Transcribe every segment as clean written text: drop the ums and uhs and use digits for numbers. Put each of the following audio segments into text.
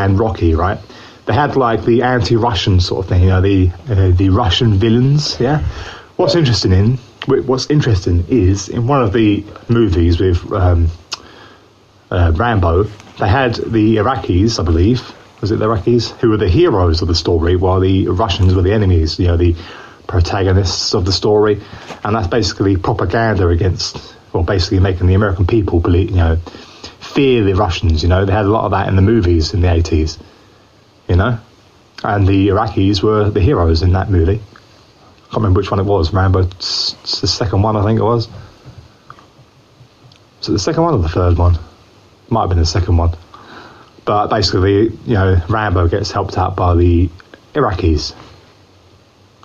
and Rocky, right? They had like the anti-Russian sort of thing, the Russian villains. Yeah. What's interesting is in one of the movies with Rambo, they had the Iraqis, I believe. Was it the Iraqis who were the heroes of the story, while the Russians were the enemies? The protagonists of the story, and that's basically propaganda against, well, basically making the American people believe, fear the Russians. They had a lot of that in the movies in the 80s, and the Iraqis were the heroes in that movie. I can't remember which one it was. Rambo, it's the second one, I think it was. Was it the second one or the third one? Might have been the second one. But basically, Rambo gets helped out by the Iraqis,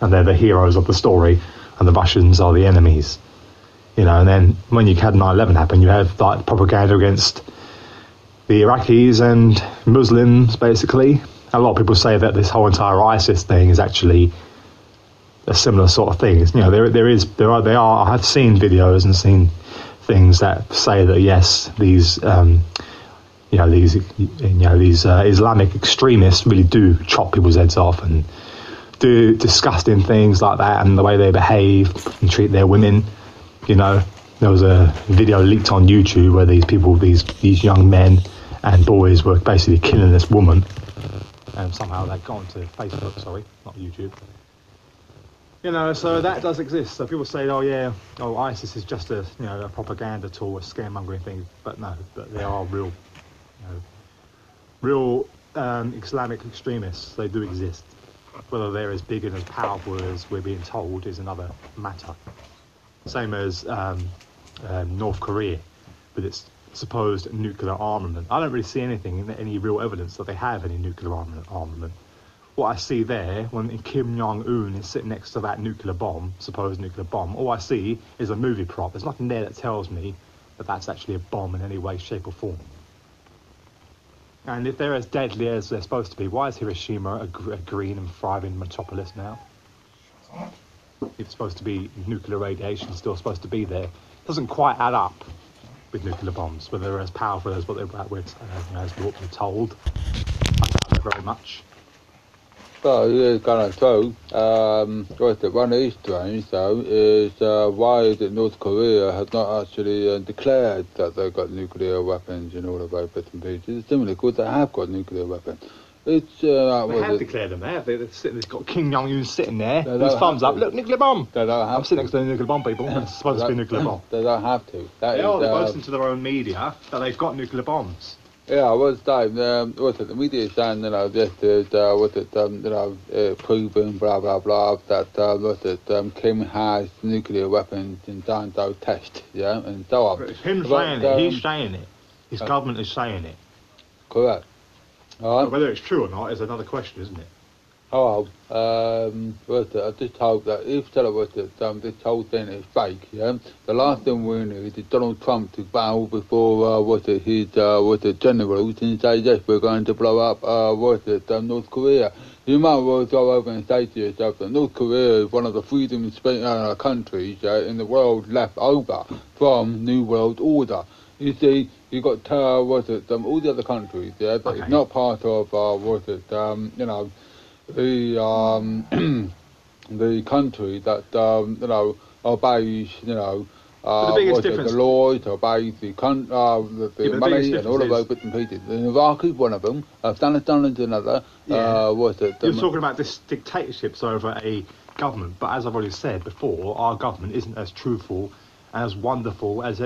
and they're the heroes of the story, and the Russians are the enemies. And then when you had 9/11 happen, you have like propaganda against the Iraqis and Muslims, basically. A lot of people say that this whole entire ISIS thing is actually a similar sort of thing. I have seen videos and seen things that say that yes, these Islamic extremists really do chop people's heads off and do disgusting things like that, and the way they behave and treat their women. There was a video leaked on YouTube where these young men and boys were basically killing this woman, and somehow that got onto Facebook. Sorry, not YouTube. So that does exist. So people say, ISIS is just a propaganda tool, a scaremongering thing, but no, but they are real Islamic extremists. They do exist. Whether they're as big and as powerful as we're being told is another matter. Same as North Korea with its supposed nuclear armament. I don't really see any real evidence that they have any nuclear armament. What I see there, when Kim Jong-un is sitting next to that supposed nuclear bomb, all I see is a movie prop. There's nothing there that tells me that that's actually a bomb in any way, shape or form. And if they're as deadly as they're supposed to be, why is Hiroshima a green and thriving metropolis now? If it's supposed to be nuclear radiation still supposed to be there, it doesn't quite add up with nuclear bombs, whether they're as powerful as what we're told. I doubt it very much. Well, yeah, kind of true. One is strange, though, is why is it North Korea has not actually declared that they've got nuclear weapons in all of those bits and pieces. Similarly, of course, they have got nuclear weapons. They have declared them there. They've got Kim Jong-un sitting there, with his thumbs up. Look, nuclear bomb! I'm sitting next to the nuclear bomb, people. It's supposed to be a nuclear bomb. They don't have to. They're boasting to their own media that they've got nuclear bombs. Yeah, the media is saying, this is, proven, blah, blah, blah, that, Kim has nuclear weapons and don't test, and so on. But it's him saying it, he's saying it. His government is saying it. Correct. All right. Whether it's true or not is another question, isn't it? I just hope that if this whole thing is fake, the last thing we need is Donald Trump to bow before his generals and say, yes, we're going to blow up North Korea. You might well go over and say to yourself that North Korea is one of the freedom countries in the world left over from New World Order. You see, you got all the other countries, that is not part of the country that obeys the laws, obeys the money and all of those bits and pieces. And Iraq is one of them. Afghanistan is another. You're talking about this dictatorships over a government, but as I've already said before, our government isn't as truthful and as wonderful as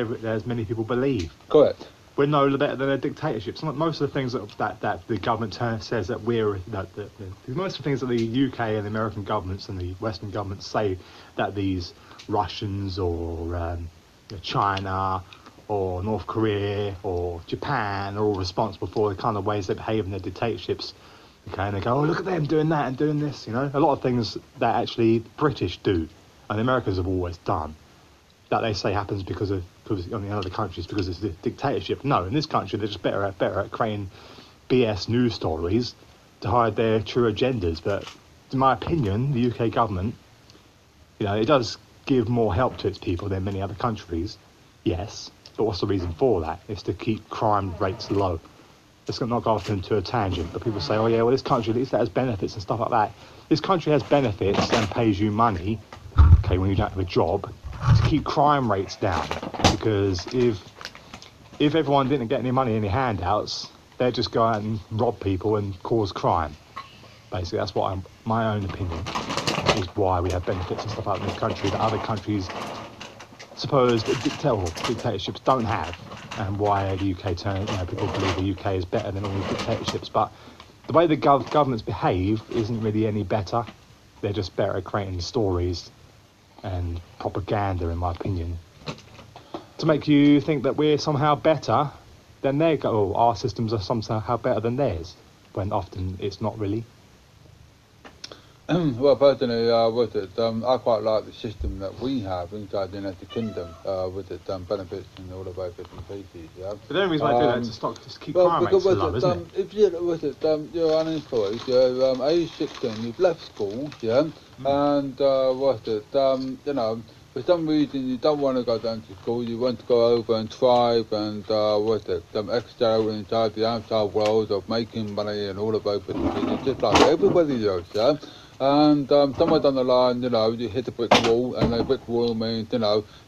many people believe. Correct. We're no better than a dictatorship. Most of the things that the government says that most of the things that the UK and the American governments and the Western governments say that these Russians or China or North Korea or Japan are all responsible for the kind of ways they behave in their dictatorships. Okay, and they go, oh, look at them doing that and doing this. A lot of things that actually the British do and the Americans have always done, that they say happens because on the other countries because it's a dictatorship. No, in this country they're just better at creating BS news stories to hide their true agendas. But in my opinion, the UK government, it does give more help to its people than many other countries. Yes, but what's the reason for that? It's to keep crime rates low. let's not go off into a tangent, but people say, oh yeah, well this country at least has benefits and stuff like that. This country has benefits and pays you money, okay, when you don't have a job, to keep crime rates down. Because if everyone didn't get any money, any handouts, they'd just go out and rob people and cause crime. Basically, that's what my own opinion is why we have benefits and stuff like that in this country that other countries, supposed dictatorships, don't have, and why the UK people believe the UK is better than all the dictatorships. But the way the governments behave isn't really any better. They're just better at creating stories and propaganda, in my opinion, to make you think that we're somehow better than our systems are somehow better than theirs, when often it's not really. Well, personally, I quite like the system that we have inside the United Kingdom, with the benefits and all of those different pieces. Yeah. But the only reason I do that is to keep crime rates low, isn't it? If you're unemployed, you're age 16, you've left school, yeah, and for some reason you don't want to go down to school, you want to go over and thrive and excel inside the outside world of making money and all of those different pieces, just like everybody does, yeah. And somewhere down the line, you hit a brick wall, and a brick wall means,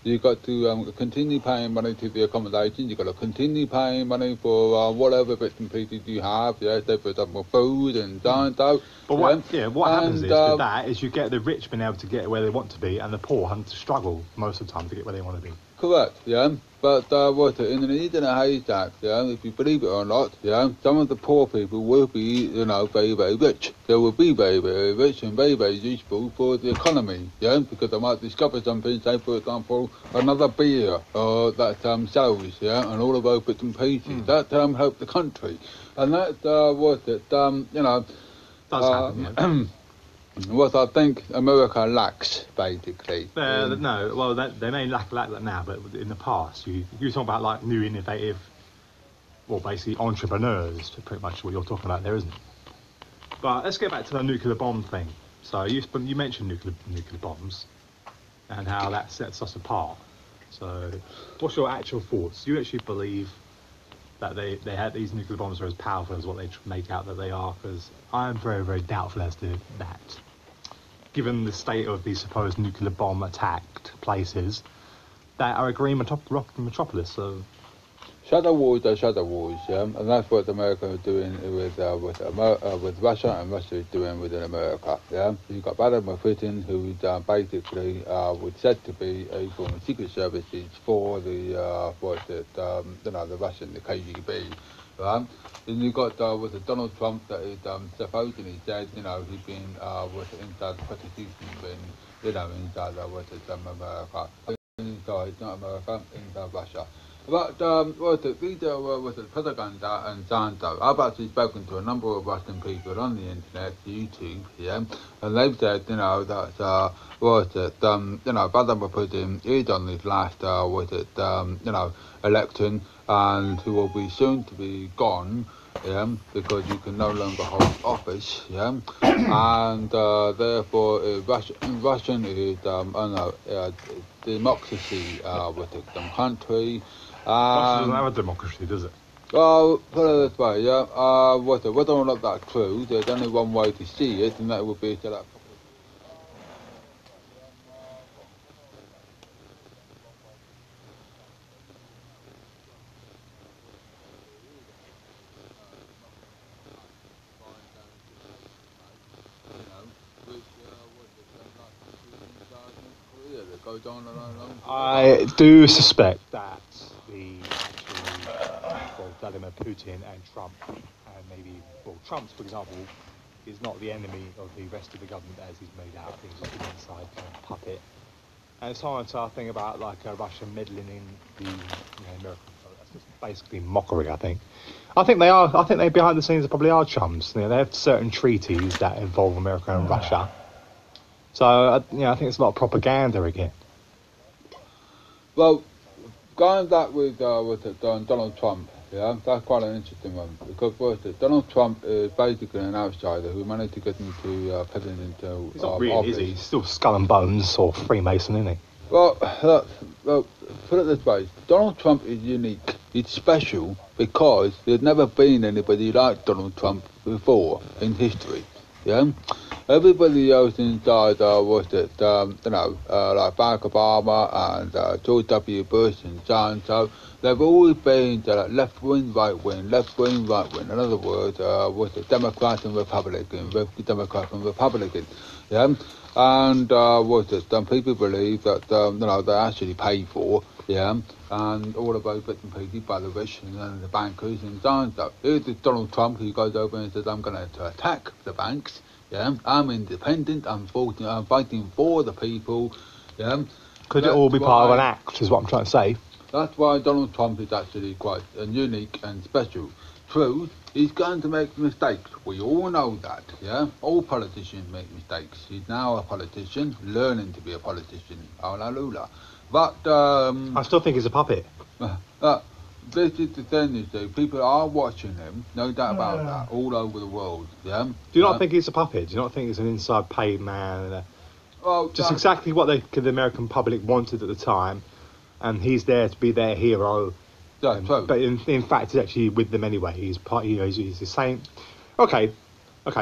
you've got to continue paying money to the accommodation, you've got to continue paying money for whatever bits and pieces you have, yeah, so for example, food and so. But what happens with that is you get the rich being able to get where they want to be, and the poor having to struggle most of the time to get where they want to be. Correct, yeah. But in the need and a haystack, yeah, if you believe it or not, yeah, some of the poor people will be, very, very rich. They will be very, very rich and very, very useful for the economy, yeah, because they might discover something, say, for example, another beer that sells, yeah, and all of those bits and pieces. That help the country. And that, Does happen, yeah. What I think America lacks, basically. No, well, they may lack that now, but in the past, you talk about like new, innovative, well, basically entrepreneurs, pretty much what you're talking about there, isn't it? But let's get back to the nuclear bomb thing. So you mentioned nuclear bombs and how that sets us apart. So what's your actual thoughts? Do you actually believe that they had these nuclear bombs are as powerful as what they make out that they are? Because I am very, very doubtful as to that. Given the state of these supposed nuclear bomb attacked places that are a green metropolis, so... Shadow wars are shadow wars, yeah, and that's what America is doing with Russia, and Russia is doing with America, yeah. You've got Vladimir Putin, who basically was said to be a form of secret services for the Russian, the KGB, right? Then you've got Donald Trump that is supposedly said, he's been inside the prosecution, inside America. Inside, not America, inside Russia. But these are propaganda and so. I've actually spoken to a number of Russian people on the internet, YouTube, yeah, and they've said, that Vladimir Putin is on his last election, and he will be soon to be gone, yeah, because you can no longer hold office, yeah, and therefore Russian is democracy with the country. Russia doesn't have a democracy, does it? Well, put it this way, yeah. Whether or not that's true, there's only one way to see it, and that would be to that. I do suspect that Vladimir Putin and Trump, and maybe, Trump, for example, is not the enemy of the rest of the government as he's made out. He's like an inside puppet. And it's time to think about Russia meddling in the American. That's just basically mockery, I think. I think they are. I think they behind the scenes probably are chums. They have certain treaties that involve America and Russia. So I think it's a lot of propaganda again. Well, going back with Donald Trump, yeah, that's quite an interesting one, because Donald Trump is basically an outsider who managed to get into presidential He's not really, office. is he? He's still skull and bones or Freemason, isn't he? Well, put it this way, Donald Trump is unique, it's special because there's never been anybody like Donald Trump before in history. Yeah, everybody else inside was it, like Barack Obama and George W. Bush and so and so. They've always been left wing, right wing, left wing, right wing. In other words, was it Democrat and Republican, Democrat and Republican. Yeah, and was it? Some people believe that they actually pay for. Yeah, and all of those bits and pieces by the rich and the bankers and so on. So here's Donald Trump who goes over and says, I'm going to attack the banks. Yeah, I'm independent. I'm fighting for the people. Yeah, Could it all be part of an act, is what I'm trying to say. That's why Donald Trump is actually quite unique and special. True, he's going to make mistakes. We all know that, yeah? All politicians make mistakes. He's now a politician, learning to be a politician. Hallelujah. But, I still think he's a puppet. this is the thing, you see. People are watching him, no doubt about that, all over the world, yeah? Do you not think he's a puppet? Do you not think he's an inside paid man? Well, Just exactly what the American public wanted at the time, and he's there to be their hero. Yeah, true. But in fact, he's actually with them anyway. He's part. He's the same. Okay.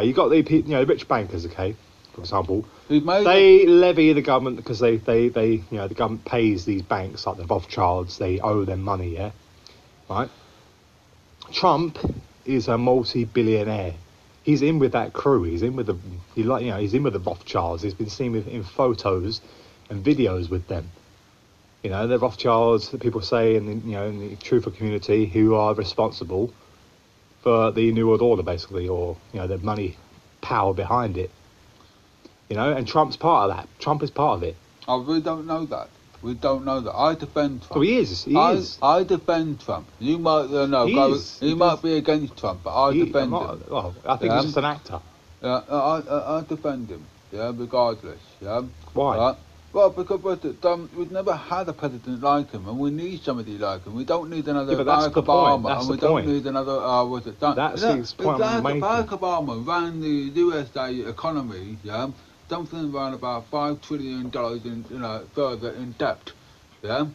You got the rich bankers. Okay, for example, they levy the government because they the government pays these banks like the Rothschilds. They owe them money. Yeah, right. Trump is a multi-billionaire. He's in with that crew. He's in with he's in with the Rothschilds. He's been seen in photos and videos with them. You know, the Rothschilds, that people say in the truther community, who are responsible for the New World Order, basically, or the money power behind it. You know, and Trump's part of that. Trump is part of it. Oh, we don't know that. We don't know that. I defend Trump. Oh, he is. He is. I defend Trump. You might might be against Trump, but I defend him. Well, I think he's just an actor. Yeah, I defend him. Yeah, regardless. Yeah. Why? Well, because we've never had a president like him, and we need somebody like him. We don't need another Barack Obama, and we don't need another. That's the point I'm making. Barack Obama ran the USA economy, yeah, something around about $5 trillion in further in debt, yeah,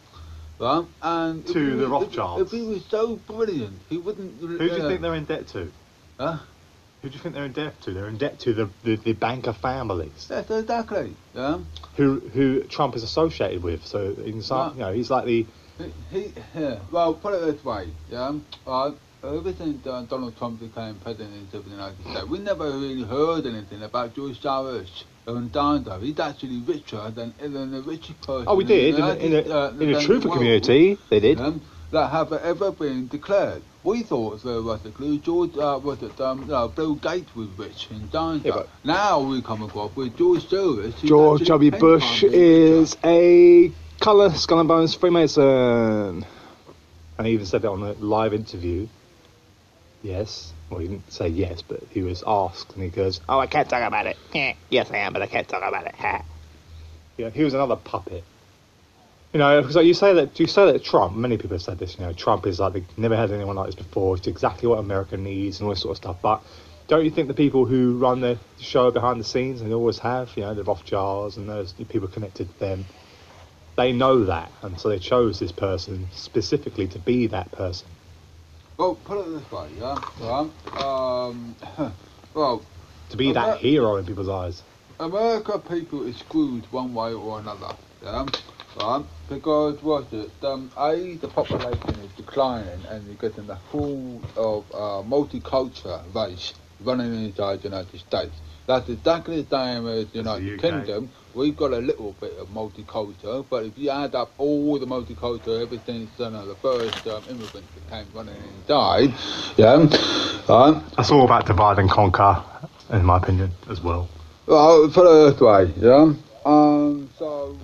right, and to the Rothschilds. If he was so brilliant, he wouldn't. Who do you think they're in debt to? Huh? Who do you think they're in debt to? They're in debt to the banker families. Yes, exactly. Yeah. Who Trump is associated with. So he's like the. Well, put it this way. Yeah. Ever since Donald Trump became president of the United States, we never really heard anything about George Soros and Dando. He's actually richer than the richest person. Oh, we did in the truther community. They did. That have ever been declared. We thought theoretically George Bill Gates was rich and Dando. Yeah, but now we come across with George Soros. George W. Bush is a colour, skull and bones Freemason. And he even said that on a live interview. Yes. Well, he didn't say yes, but he was asked, and he goes, "Oh, I can't talk about it." Yes, I am, but I can't talk about it. Yeah, he was another puppet. You know, because you say that Trump. Many people have said this. You know, Trump is like never had anyone like this before. It's exactly what America needs and all this sort of stuff. But don't you think the people who run the show behind the scenes, and they always have, the Rothschilds and those people connected to them, they know that, and so they chose this person specifically to be that person. Well, put it this way, yeah. Well, to be that hero in people's eyes. America people is screwed one way or another, yeah. Right, because the population is declining, and you're getting the full of multicultural race running inside the United States. That's exactly the same as the United Kingdom. We've got a little bit of multicultural, but if you add up all the multicultural, ever since the first immigrants that came running inside, that's all about divide and conquer, in my opinion, as well. Well, put it this way, yeah. So.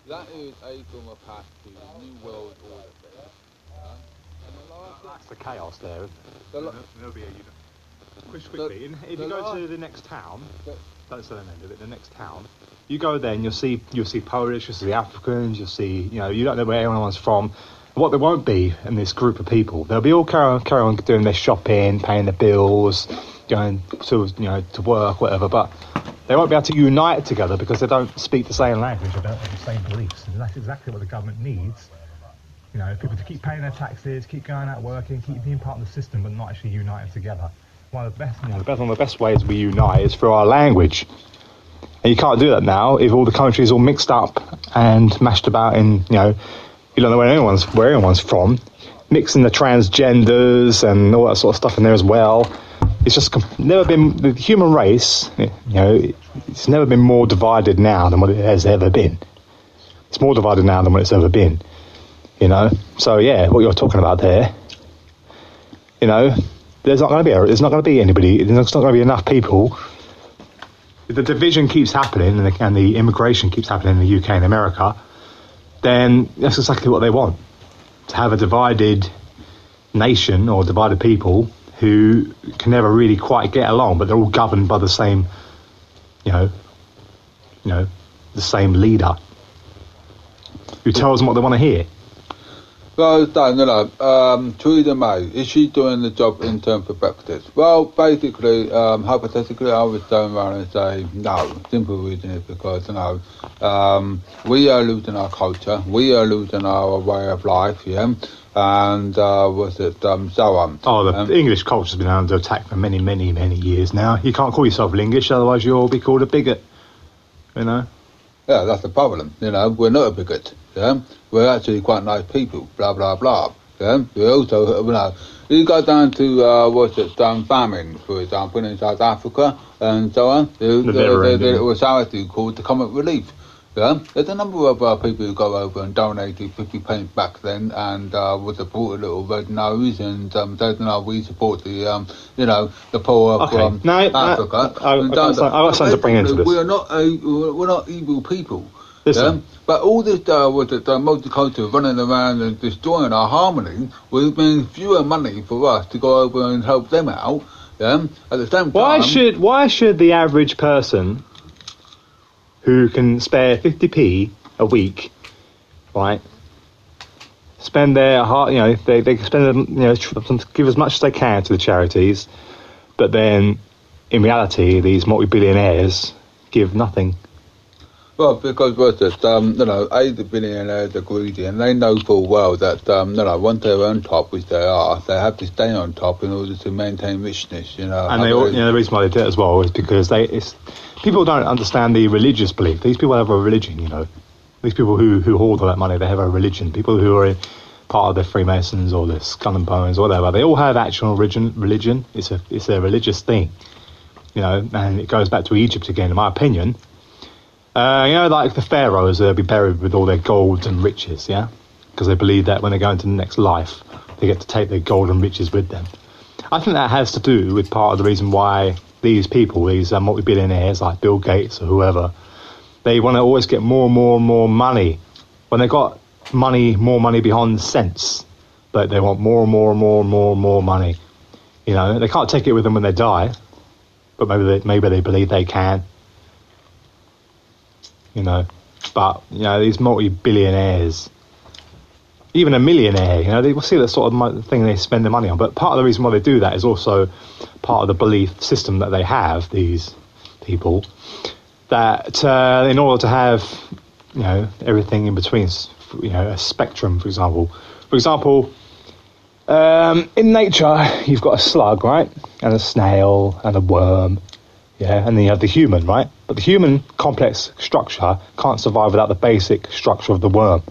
That is a form of path to the New World Order there. That's the chaos there, isn't it? There'll be quickly. If you go to the next town, don't say the name of it, the next town, you go there and you'll see Polish, you'll see Africans, you'll see, you don't know where anyone's from. What there won't be in this group of people, they'll be all carry on doing their shopping, paying their bills, going to work, whatever, but they won't be able to unite together because they don't speak the same language or don't have the same beliefs. And that's exactly what the government needs, You know, people to keep paying their taxes, keep going out working, keep being part of the system, but not actually uniting together. One of the best, one of the best ways we unite is through our language. And you can't do that now if all the countries all mixed up and mashed about in, you know, you don't know where anyone's from. Mixing the transgenders and all that sort of stuff in there as well. It's just never been, the human race, you know, it's never been more divided now than what it has ever been. It's more divided now than what it's ever been, you know. So yeah, what you're talking about there, you know, there's not going to be anybody. There's not going to be enough people. If the division keeps happening and the immigration keeps happening in the UK and America, then that's exactly what they want. To have a divided nation or divided people who can never really quite get along, but they're all governed by the same, you know, the same leader who tells them what they want to hear. Well, Dan, you know, Theresa May, is she doing the job in terms of Brexit? Well, basically, hypothetically, I would turn around and say no. Simple reason is because, you know, we are losing our culture, we are losing our way of life, yeah, and so on. Oh, the English culture's been under attack for many, many, many years now. You can't call yourself English, otherwise you'll be called a bigot, you know? Yeah, that's the problem, you know, we're not a bigot, yeah? We're actually quite nice people, blah, blah, blah, yeah? We also, you know, you go down to, famine, for example, in South Africa, and so on, there's a charity called the Comic Relief, yeah? There's a number of people who go over and donated 50 pence back then, and brought a little red nose, and said, no, we support the, you know, the poor of Africa. I've got something to bring into this. We're not evil people. Listen. Yeah? But all this multicultural running around and destroying our harmony will mean fewer money for us to go over and help them out. Yeah? At the same time, why should the average person who can spare 50p a week, right, spend their heart, you know, they can spend, you know, give as much as they can to the charities, but then in reality these multi-billionaires give nothing? Well, because you know, the billionaires are greedy, and they know full well that, you know, once they're on top, which they are, they have to stay on top in order to maintain richness, you know. And the reason why they do it as well is because people don't understand the religious belief. These people have a religion, you know. These people who hoard all that money, they have a religion. People who are part of the Freemasons or the Skull and Bones or whatever, they all have actual religion. It's a religious thing, you know, and it goes back to Egypt again, in my opinion. You know, like the pharaohs, they'll be buried with all their gold and riches, yeah? Because they believe that when they go into the next life, they get to take their gold and riches with them. I think that has to do with part of the reason why these people, these multi-billionaires like Bill Gates or whoever, they want to always get more and more and more money. When they got money, more money behind the sense, but they want more and more and more and more and more money. You know, they can't take it with them when they die, but maybe they believe they can. You know, but, you know, these multi-billionaires, even a millionaire, you know, they will see that sort of thing they spend their money on. But part of the reason why they do that is also part of the belief system that they have, these people, that in order to have, you know, everything in between, you know, a spectrum, for example. For example, in nature, you've got a slug, right? And a snail and a worm. Yeah, and then you have the human, right? But the human complex structure can't survive without the basic structure of the worm.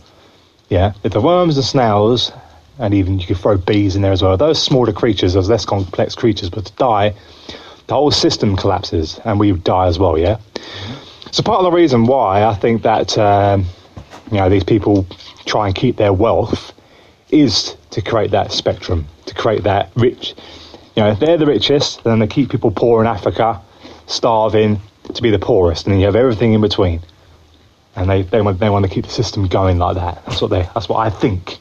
Yeah, if the worms and snails, and even you could throw bees in there as well, those smaller creatures, those less complex creatures, but to die, the whole system collapses and we die as well, yeah? So part of the reason why I think that, you know, these people try and keep their wealth is to create that spectrum, to create that rich, you know, if they're the richest, then they keep people poor in Africa, starving, to be the poorest, and then you have everything in between, and they want to keep the system going like that. That's what I think.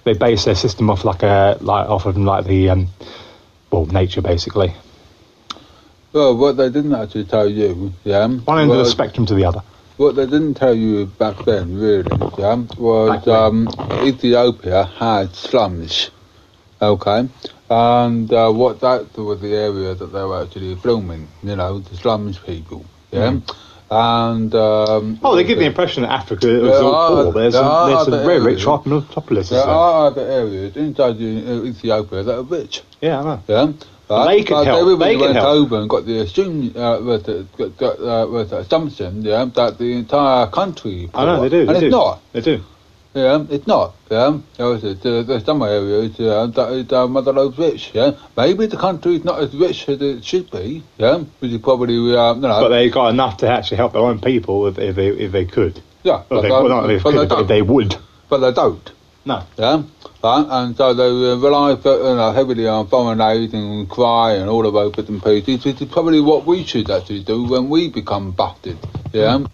They base their system off off of the nature basically. Well, what they didn't actually tell you, yeah, one end of the spectrum to the other. What they didn't tell you back then, really, yeah, was Ethiopia had slums. Okay. And that was the area that they were actually filming, you know, the slums people, yeah? and Oh, they give the impression that Africa was all poor. There's some very rich metropolises there. there. Are other areas inside Ethiopia that are rich. Yeah, I know. Yeah. They could help. Everybody They could went help. over and got the assumption, yeah, that the entire country. I know, they do. And it's not. They do. Yeah, it's not. Yeah, there's some areas that is Mother Love's rich. Yeah, maybe the country is not as rich as it should be. Yeah, which is probably But they got enough to actually help their own people if they could. Yeah, Well, not if they could, but if they would. But they don't. No. Yeah, and so they rely heavily on foreign aid and cry and all of those bits and pieces, which is probably what we should actually do when we become busted. Yeah.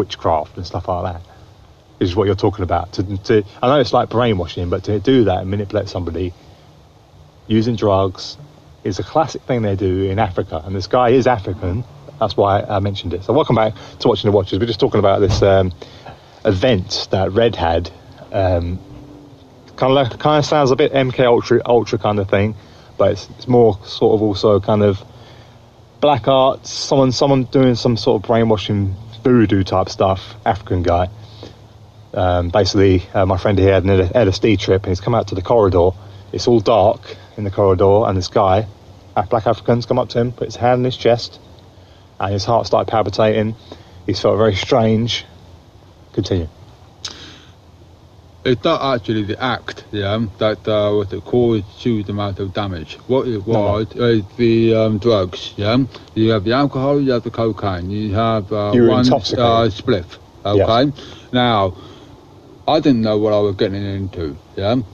witchcraft and stuff like that. Which is what you're talking about. I know it's like brainwashing, but to do that and manipulate somebody using drugs is a classic thing they do in Africa. And this guy is African. That's why I mentioned it. So welcome back to Watching the Watchers. We're just talking about this event that Red had. Kind of sounds a bit MK Ultra kind of thing, but it's more sort of also kind of black arts. Someone doing some sort of brainwashing voodoo type stuff. African guy. Basically, my friend here had an LSD trip, and he's come out to the corridor. It's all dark in the corridor, and this guy, black African's come up to him, put his hand on his chest, and his heart started palpitating. He felt very strange. Continue. It's not actually the act, that what it caused huge amount of damage. What it was is the drugs, You have the alcohol, you have the cocaine, you have one spliff, okay? Yes. Now, I didn't know what I was getting into,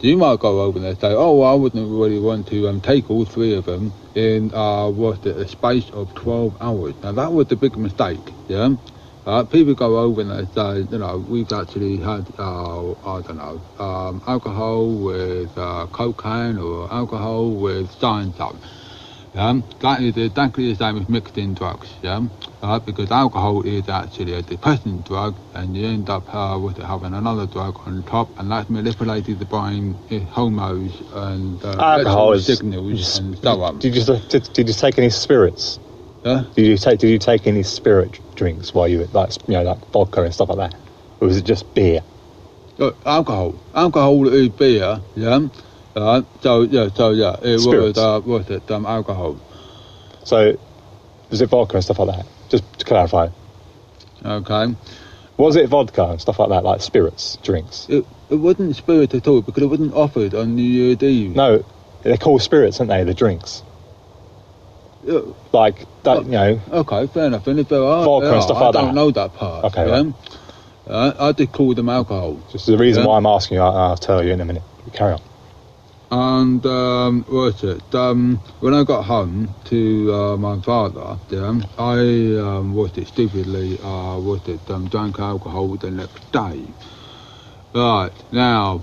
You might go over there and say, oh, well, I wouldn't really want to take all three of them in a space of 12 hours. Now, that was the big mistake, people go over and they say, we've actually had, alcohol with cocaine or alcohol with so-and-so. That is exactly the same as mixing drugs, because alcohol is actually a depressant drug, and you end up having another drug on top, and that manipulated the brain, hormones and alcohol signals and so on. Did you take any spirits? Did you take any spirit drinks while you were like vodka and stuff like that, or was it just beer? Alcohol is beer, it was alcohol. So was it vodka and stuff like that? Just to clarify. Okay. Was it vodka and stuff like that, like spirits drinks? It wasn't spirit at all, because it wasn't offered on New Year's Eve. No, they're called spirits, aren't they? The drinks. Like that, Okay, fair enough. And if there are vodka and stuff like that, I don't know that part. Okay, right. I did call them alcohol. Just the reason why I'm asking you, I'll tell you in a minute. Carry on. And when I got home to my father, I stupidly drank alcohol the next day. Right now.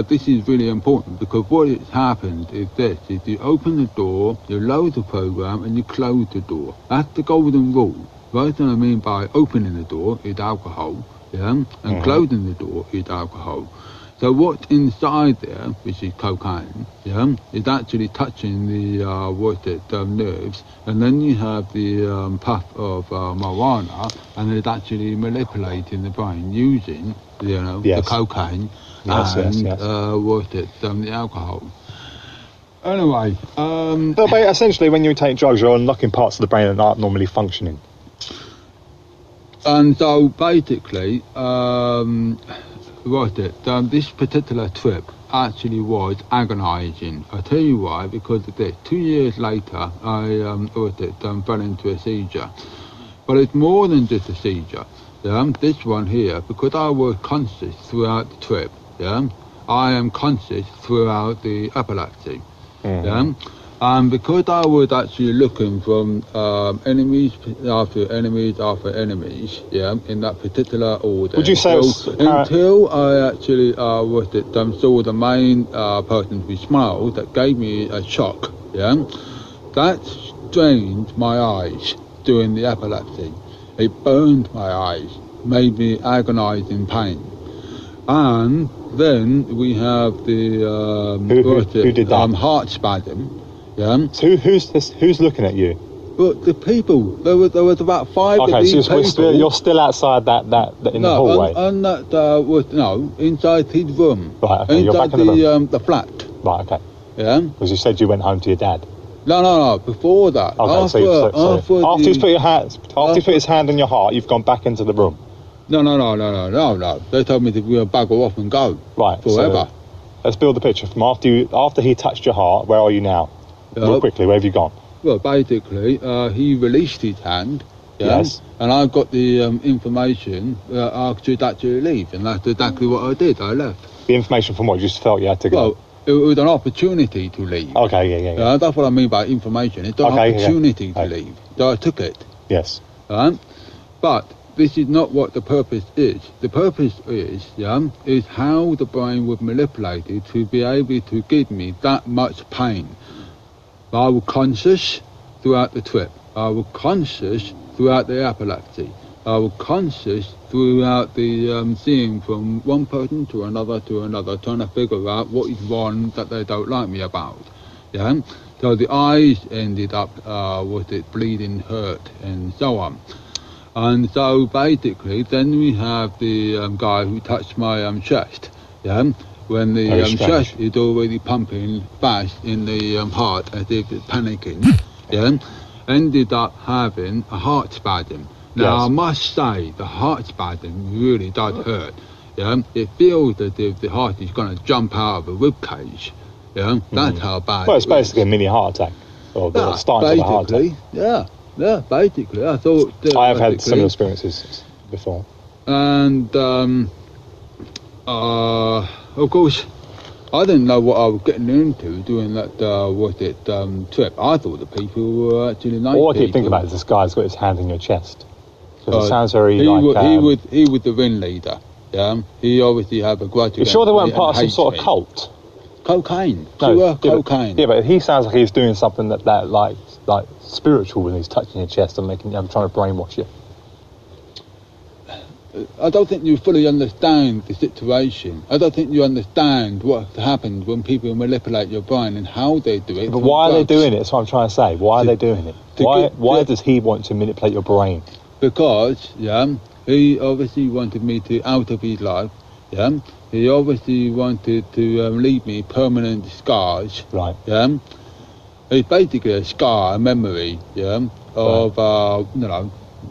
This is really important, because what has happened is this, is you open the door, you load the program, and you close the door. That's the golden rule. Right? What I mean by opening the door is alcohol, and closing the door is alcohol. So what's inside there, which is cocaine, is actually touching the nerves, and then you have the puff of marijuana, and it's actually manipulating the brain using the cocaine. Yes. The alcohol. Anyway, but essentially, when you take drugs, you're unlocking parts of the brain that aren't normally functioning. And so basically, this particular trip actually was agonising. I'll tell you why, because of this. 2 years later, I fell into a seizure. But it's more than just a seizure. This one here, because I was conscious throughout the trip, I am conscious throughout the epilepsy. And because I was actually looking from enemies after enemies after enemies, in that particular order. Would you say until I actually saw the main person who smiled, that gave me a shock, that strained my eyes during the epilepsy. It burned my eyes, made me agonise in pain. And then we have the who did that? Heart spasm. So who's looking at you? Well, the people. There was about 5 of these people. So you're still outside that in the hallway? Inside his room. Right, okay, inside you're back in the room. The flat. Right, okay. Because you said you went home to your dad. No, before that. Okay, after he's put his hand on your heart, you've gone back into the room. No. They told me to bugger off and go. Right. Forever. So let's build the picture from after he touched your heart. Where are you now? Real quickly, where have you gone? Well, basically, he released his hand. Yes. And I got the information I should actually leave, and that's exactly what I did. I left. The information from what? You just felt you had to go? Well, it was an opportunity to leave. Okay, yeah. That's what I mean by information. It's an opportunity to leave. So I took it. Yes. But this is not what the purpose is. The purpose is how the brain was manipulated to be able to give me that much pain. I was conscious throughout the trip. I was conscious throughout the epilepsy. I was conscious throughout the seeing from one person to another, trying to figure out what is wrong that they don't like me about. Yeah. So the eyes ended up bleeding, hurt, and so on. And so basically, then we have the guy who touched my chest. Yeah, when the chest is already pumping fast in the heart as if it's panicking. Yeah, ended up having a heart spasm. Now I must say, the heart spasm really does hurt. Yeah, it feels as if the heart is going to jump out of a rib cage. Yeah, that's how bad. Well, it's basically a mini heart attack, or the start of a heart attack. Yeah, basically, I thought. I've had similar experiences before. And of course, I didn't know what I was getting into doing that. Trip? I thought the people were actually nice. All I keep thinking about is this guy's got his hand in your chest. Because it sounds very he was the ringleader. Yeah, he obviously had a grudge. You're sure they weren't part of some sort of cult? Cocaine. Cocaine. Yeah, but he sounds like he's doing something that like spiritual when he's touching your chest and trying to brainwash you. I don't think you fully understand the situation. I don't think you understand what happens when people manipulate your brain and how they do it. But why are they doing it? That's what I'm trying to say. Why are they doing it? Why does he want to manipulate your brain? Because, he obviously wanted me to out of his life. He obviously wanted to leave me permanent scars. Right. It's basically a scar, a memory. Of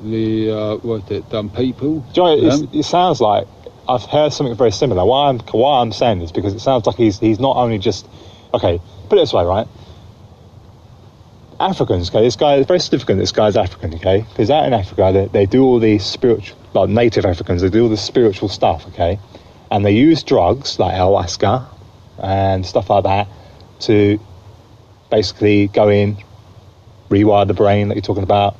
the people. Joe, it sounds like I've heard something very similar. Why I'm saying this, because it sounds like he's not only just, okay, put it this way, right? Africans, okay, this guy is very significant. This guy's African, okay, because out in Africa they do all these spiritual, like native Africans, they do all this spiritual stuff, okay, and they use drugs like ayahuasca and stuff like that to basically go in, rewire the brain that you're talking about.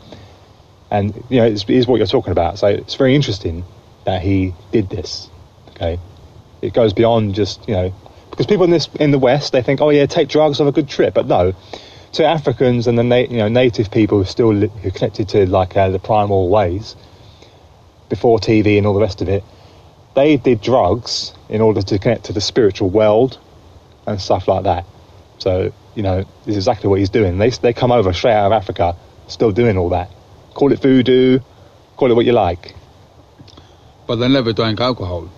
And, it is what you're talking about. So it's very interesting that he did this, okay? It goes beyond just, because people in the West, they think, oh, yeah, take drugs, have a good trip. But no, to Africans and the native people who are connected to, the primal ways, before TV and all the rest of it, they did drugs in order to connect to the spiritual world and stuff like that. So, this is exactly what he's doing. They come over straight out of Africa, still doing all that. Call it voodoo, call it what you like. But they never drank alcohol.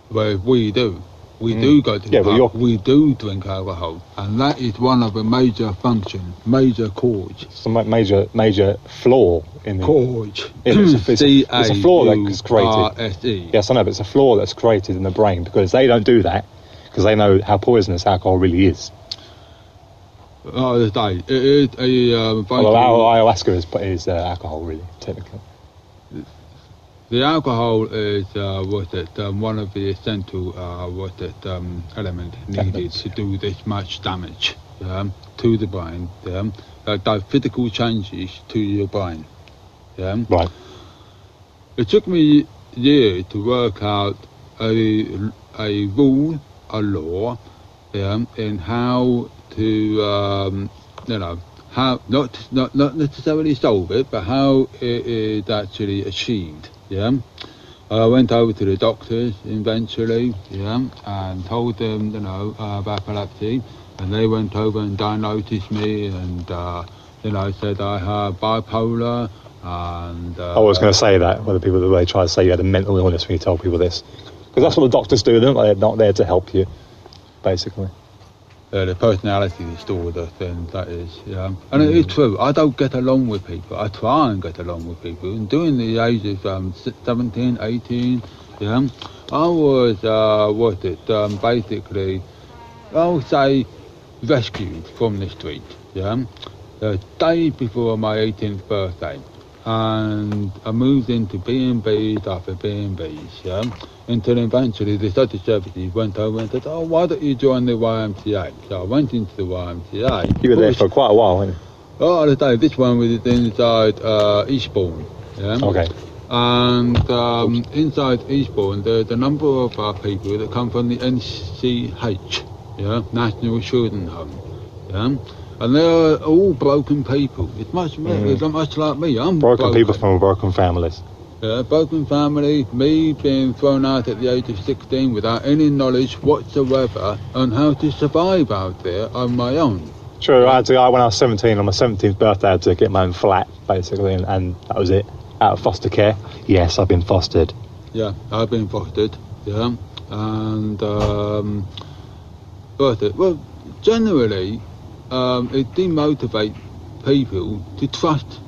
Whereas we do. We do go to the pub. We do drink alcohol. And that is one of the major functions, major cause. It's a major flaw in the... Cause. It's a flaw that's created. C-A-U-R-S-E. Yes, I know, but it's a flaw that's created in the brain because they don't do that because they know how poisonous alcohol really is. It is a ayahuasca is alcohol, really, technically. The alcohol is one of the essential element needed to do this much damage to the brain. Does physical changes to your brain. Right. It took me years to work out a rule, a law, in how to how not necessarily solve it, but how it is actually achieved. I went over to the doctors eventually, and told them about epilepsy, and they went over and diagnosed me, and said I had bipolar, and I was going to say that whether people they try to say you had a mental illness when you tell people this, because that's what the doctors do. They're not there to help you, basically. The personality disorder thing, that is, and it is true. I don't get along with people. I try and get along with people. And during the age of 17, 18, I was basically, I would say, rescued from the street. The day before my 18th birthday, and I moved into B&Bs after B&Bs, until eventually the social services went over and said, oh, why don't you join the YMCA? So I went into the YMCA. You were there for quite a while, weren't you? Oh, this one was inside Eastbourne. Okay. And inside Eastbourne, there's a number of people that come from the NCH, yeah, National Children's Home, yeah, and they're all broken people. It's much like me. I'm broken people from broken families. Yeah, broken family, me being thrown out at the age of 16 without any knowledge whatsoever on how to survive out there on my own. True, I had to, when I was 17, on my 17th birthday, I had to get my own flat, basically, and that was it. Out of foster care. Yes, I've been fostered. Yeah, I've been fostered, yeah. And, well, generally, it demotivates people to trust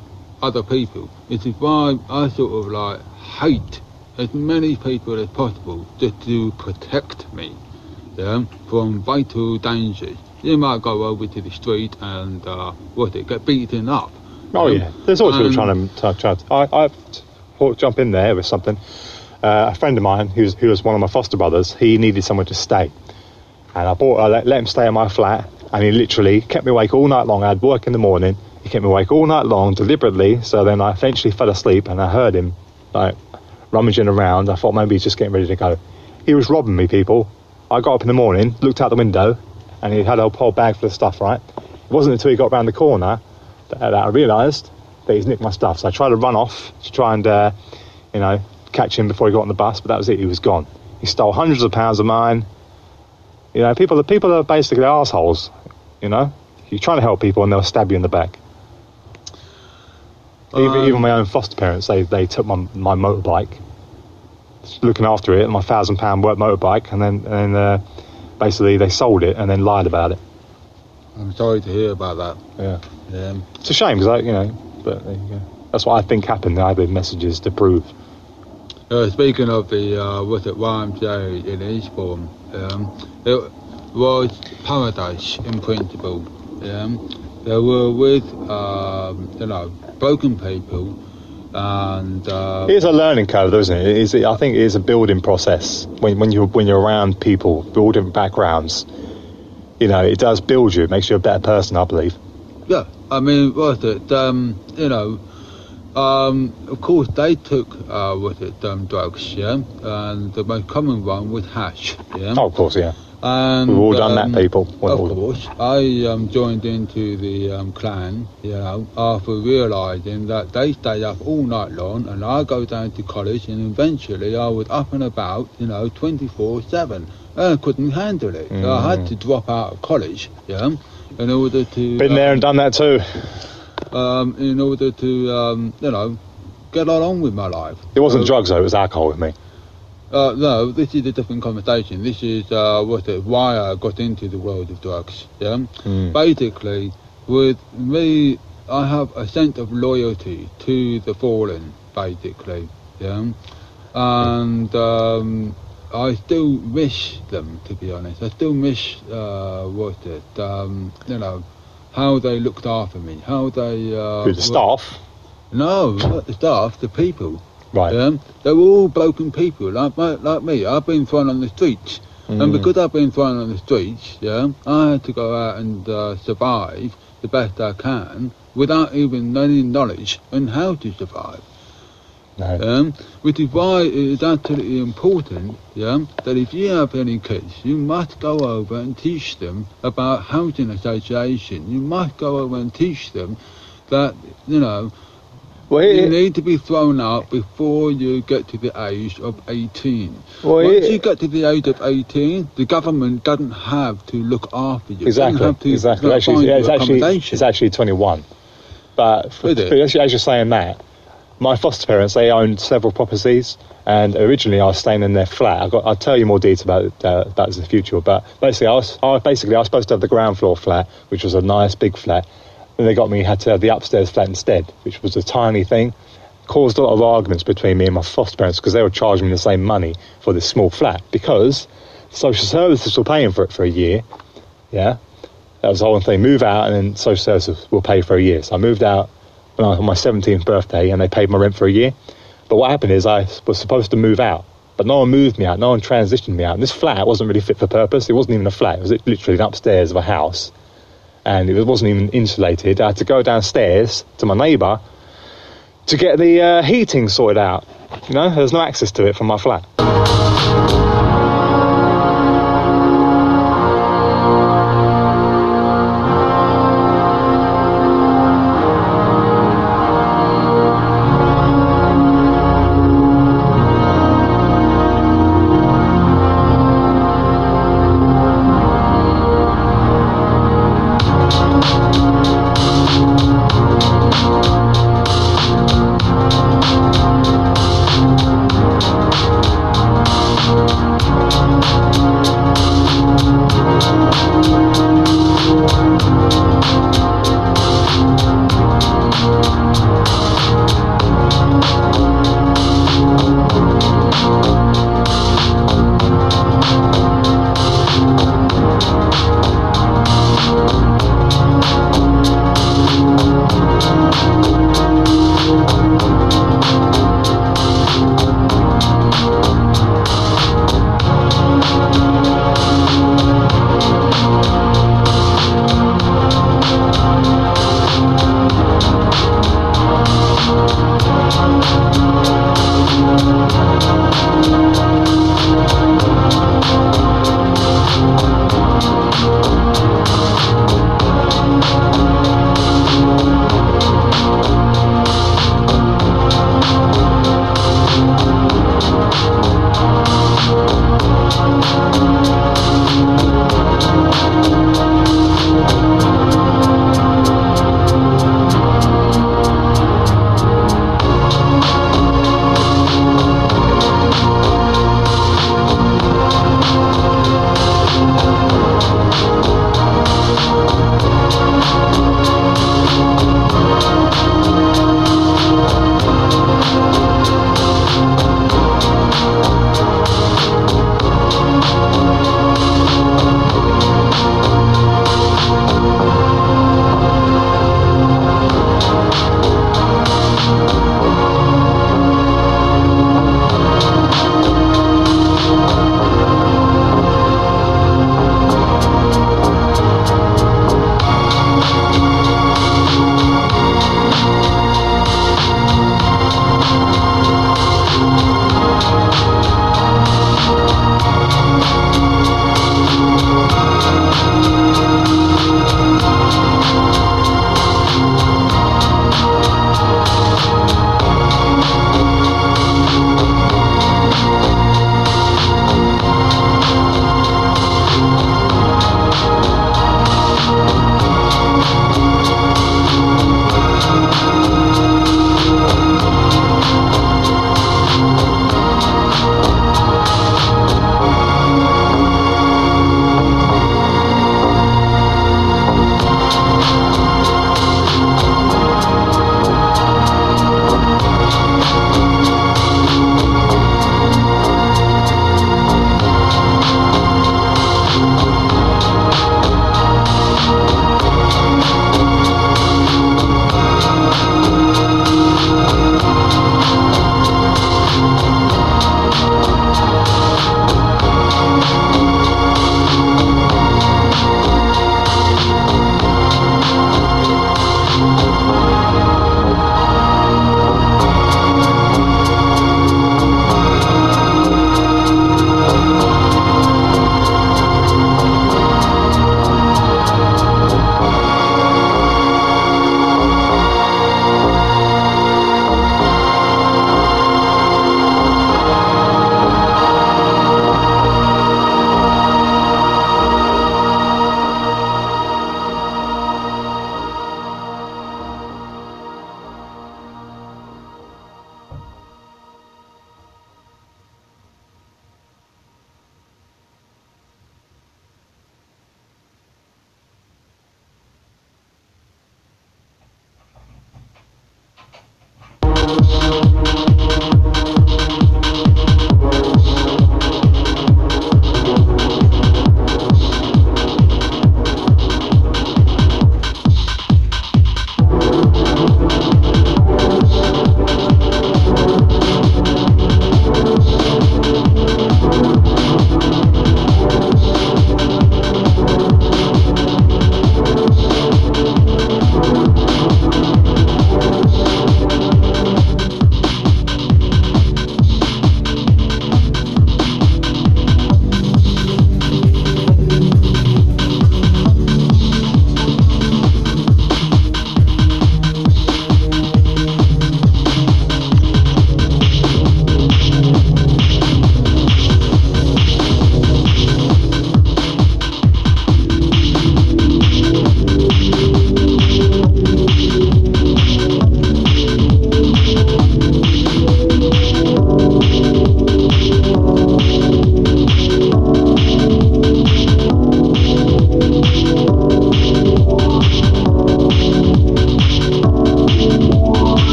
other people. This is why I sort of like hate as many people as possible just to protect me, yeah, from vital dangers. You might go over to the street and get beaten up. Oh yeah, there's always people trying to. I jump in there with something. A friend of mine who was one of my foster brothers, he needed somewhere to stay, and I let him stay in my flat, and he literally kept me awake all night long. I had work in the morning. He kept me awake all night long deliberately. So then I eventually fell asleep, and I heard him like rummaging around. I thought maybe he's just getting ready to go. He was robbing me, people. I got up in the morning, looked out the window, and he had a whole bag full of stuff. Right. It wasn't until he got round the corner that I realised that he's nicked my stuff. So I tried to run off to try and, catch him before he got on the bus, but that was it. He was gone. He stole hundreds of pounds of mine. You know, people are basically assholes. You know, you're trying to help people and they'll stab you in the back. Even my own foster parents, they took my motorbike, looking after it, my £1,000 worth motorbike, and then basically they sold it and then lied about it. I'm sorry to hear about that. Yeah. It's a shame because but there you go. That's what I think happened. I had messages to prove. Speaking of the YMCA in Eastbourne, it was paradise in principle. They were with broken people, and it's a learning curve, though, isn't it? I think it is a building process when you're around people, all different backgrounds. You know, it does build you. It makes you a better person, I believe. Yeah, I mean, of course they took drugs, yeah, and the most common one was hash, yeah. Oh, of course, yeah. And we've all done that, people. Of course, I joined into the clan, after realising that they stayed up all night long, and I go down to college, and eventually I was up and about, 24/7. I couldn't handle it. So I had to drop out of college, in order to... Been there and done that too. In order to, get along with my life. It wasn't drugs though, it was alcohol with me. No, this is a different conversation. This is why I got into the world of drugs, Basically, with me, I have a sense of loyalty to the fallen, basically, and... I still miss them, to be honest. I still miss, how they looked after me, how they... Who, the staff? No, not the staff, the people. Right. They were all broken people, like me. I've been thrown on the streets. And because I've been thrown on the streets, I had to go out and survive the best I can without even any knowledge on how to survive. No. Which is why it is absolutely important, that if you have any kids, you must go over and teach them about housing association. You must go over and teach them that, you need to be thrown out before you get to the age of 18. Once you get to the age of 18, the government doesn't have to look after you. Exactly. It's actually 21. But as you're saying that, my foster parents, they owned several properties, and originally I was staying in their flat. I'll tell you more details about that in the future, but basically I was supposed to have the ground floor flat, which was a nice big flat. Then they got me had to have the upstairs flat instead, which was a tiny thing. Caused a lot of arguments between me and my foster parents because they were charging me the same money for this small flat because social services were paying for it for a year. Yeah, that was the whole thing. Move out and then social services will pay for a year. So I moved out on my 17th birthday and they paid my rent for a year. But what happened is I was supposed to move out, but no one moved me out, no one transitioned me out. And this flat wasn't really fit for purpose. It wasn't even a flat, it was literally an upstairs of a house. And it wasn't even insulated. I had to go downstairs to my neighbour to get the heating sorted out. You know, there's no access to it from my flat.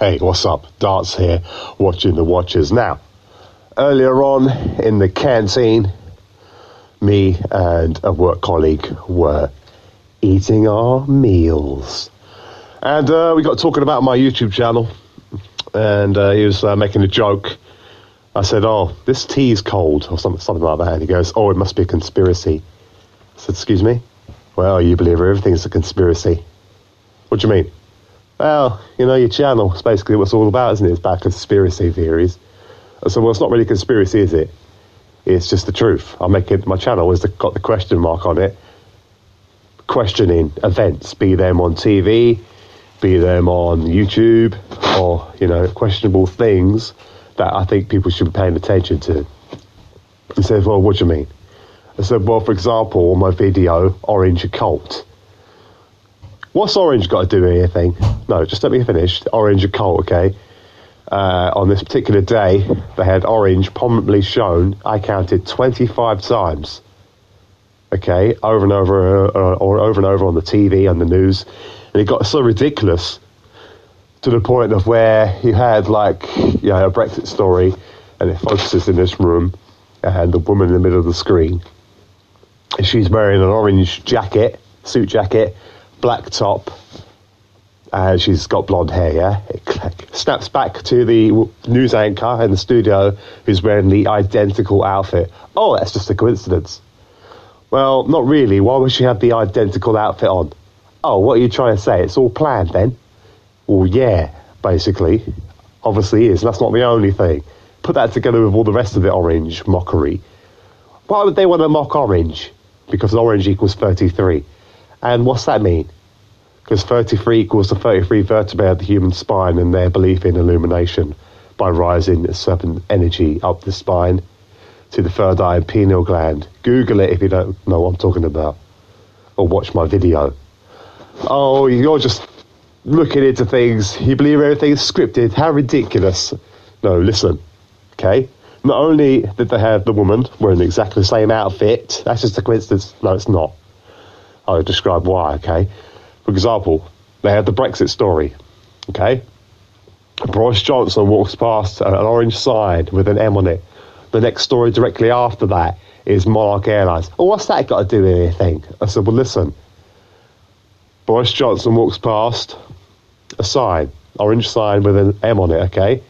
Hey, what's up? Darts here, watching the Watchers. Now, earlier on in the canteen, me and a work colleague were eating our meals. And we got talking about my YouTube channel, and he was making a joke. I said, oh, this tea's cold, or something like that. And he goes, oh, it must be a conspiracy. I said, excuse me? Well, you believe everything's a conspiracy. What do you mean? Well, you know, your channel is basically what it's all about, isn't it? It's about conspiracy theories. I said, well, it's not really a conspiracy, is it? It's just the truth. My channel has got the question mark on it. Questioning events, be them on TV, be them on YouTube, or, you know, questionable things that I think people should be paying attention to. He said, well, what do you mean? I said, well, for example, on my video, Orange Occult. What's Orange got to do with anything? No, just let me finish. Orange Occult, okay? On this particular day, they had Orange prominently shown, I counted 25 times. Okay, over and over on the TV and the news. And it got so ridiculous to the point of where you had, like, you know, a Brexit story, and it focuses in this room, and the woman in the middle of the screen, and she's wearing an orange jacket, suit jacket, black top, and she's got blonde hair, yeah? It snaps back to the news anchor in the studio who's wearing the identical outfit. Oh, that's just a coincidence. Well, not really. Why would she have the identical outfit on? Oh, what are you trying to say? It's all planned then? Well, yeah, basically. Obviously is. That's not the only thing. Put that together with all the rest of the Orange mockery. Why would they want to mock Orange? Because Orange equals 33. And what's that mean? Because 33 equals the 33 vertebrae of the human spine and their belief in illumination by rising a certain energy up the spine to the third eye and pineal gland. Google it if you don't know what I'm talking about. Or watch my video. Oh, you're just looking into things. You believe everything's scripted. How ridiculous. No, listen. Okay? Not only did they have the woman wearing exactly the same outfit, that's just a coincidence. No, it's not. I'll describe why, okay? For example, they had the Brexit story, okay? Boris Johnson walks past an orange sign with an M on it. The next story directly after that is Monarch Airlines. Oh, what's that got to do with anything? I said, well, listen. Boris Johnson walks past a sign, orange sign with an M on it, okay?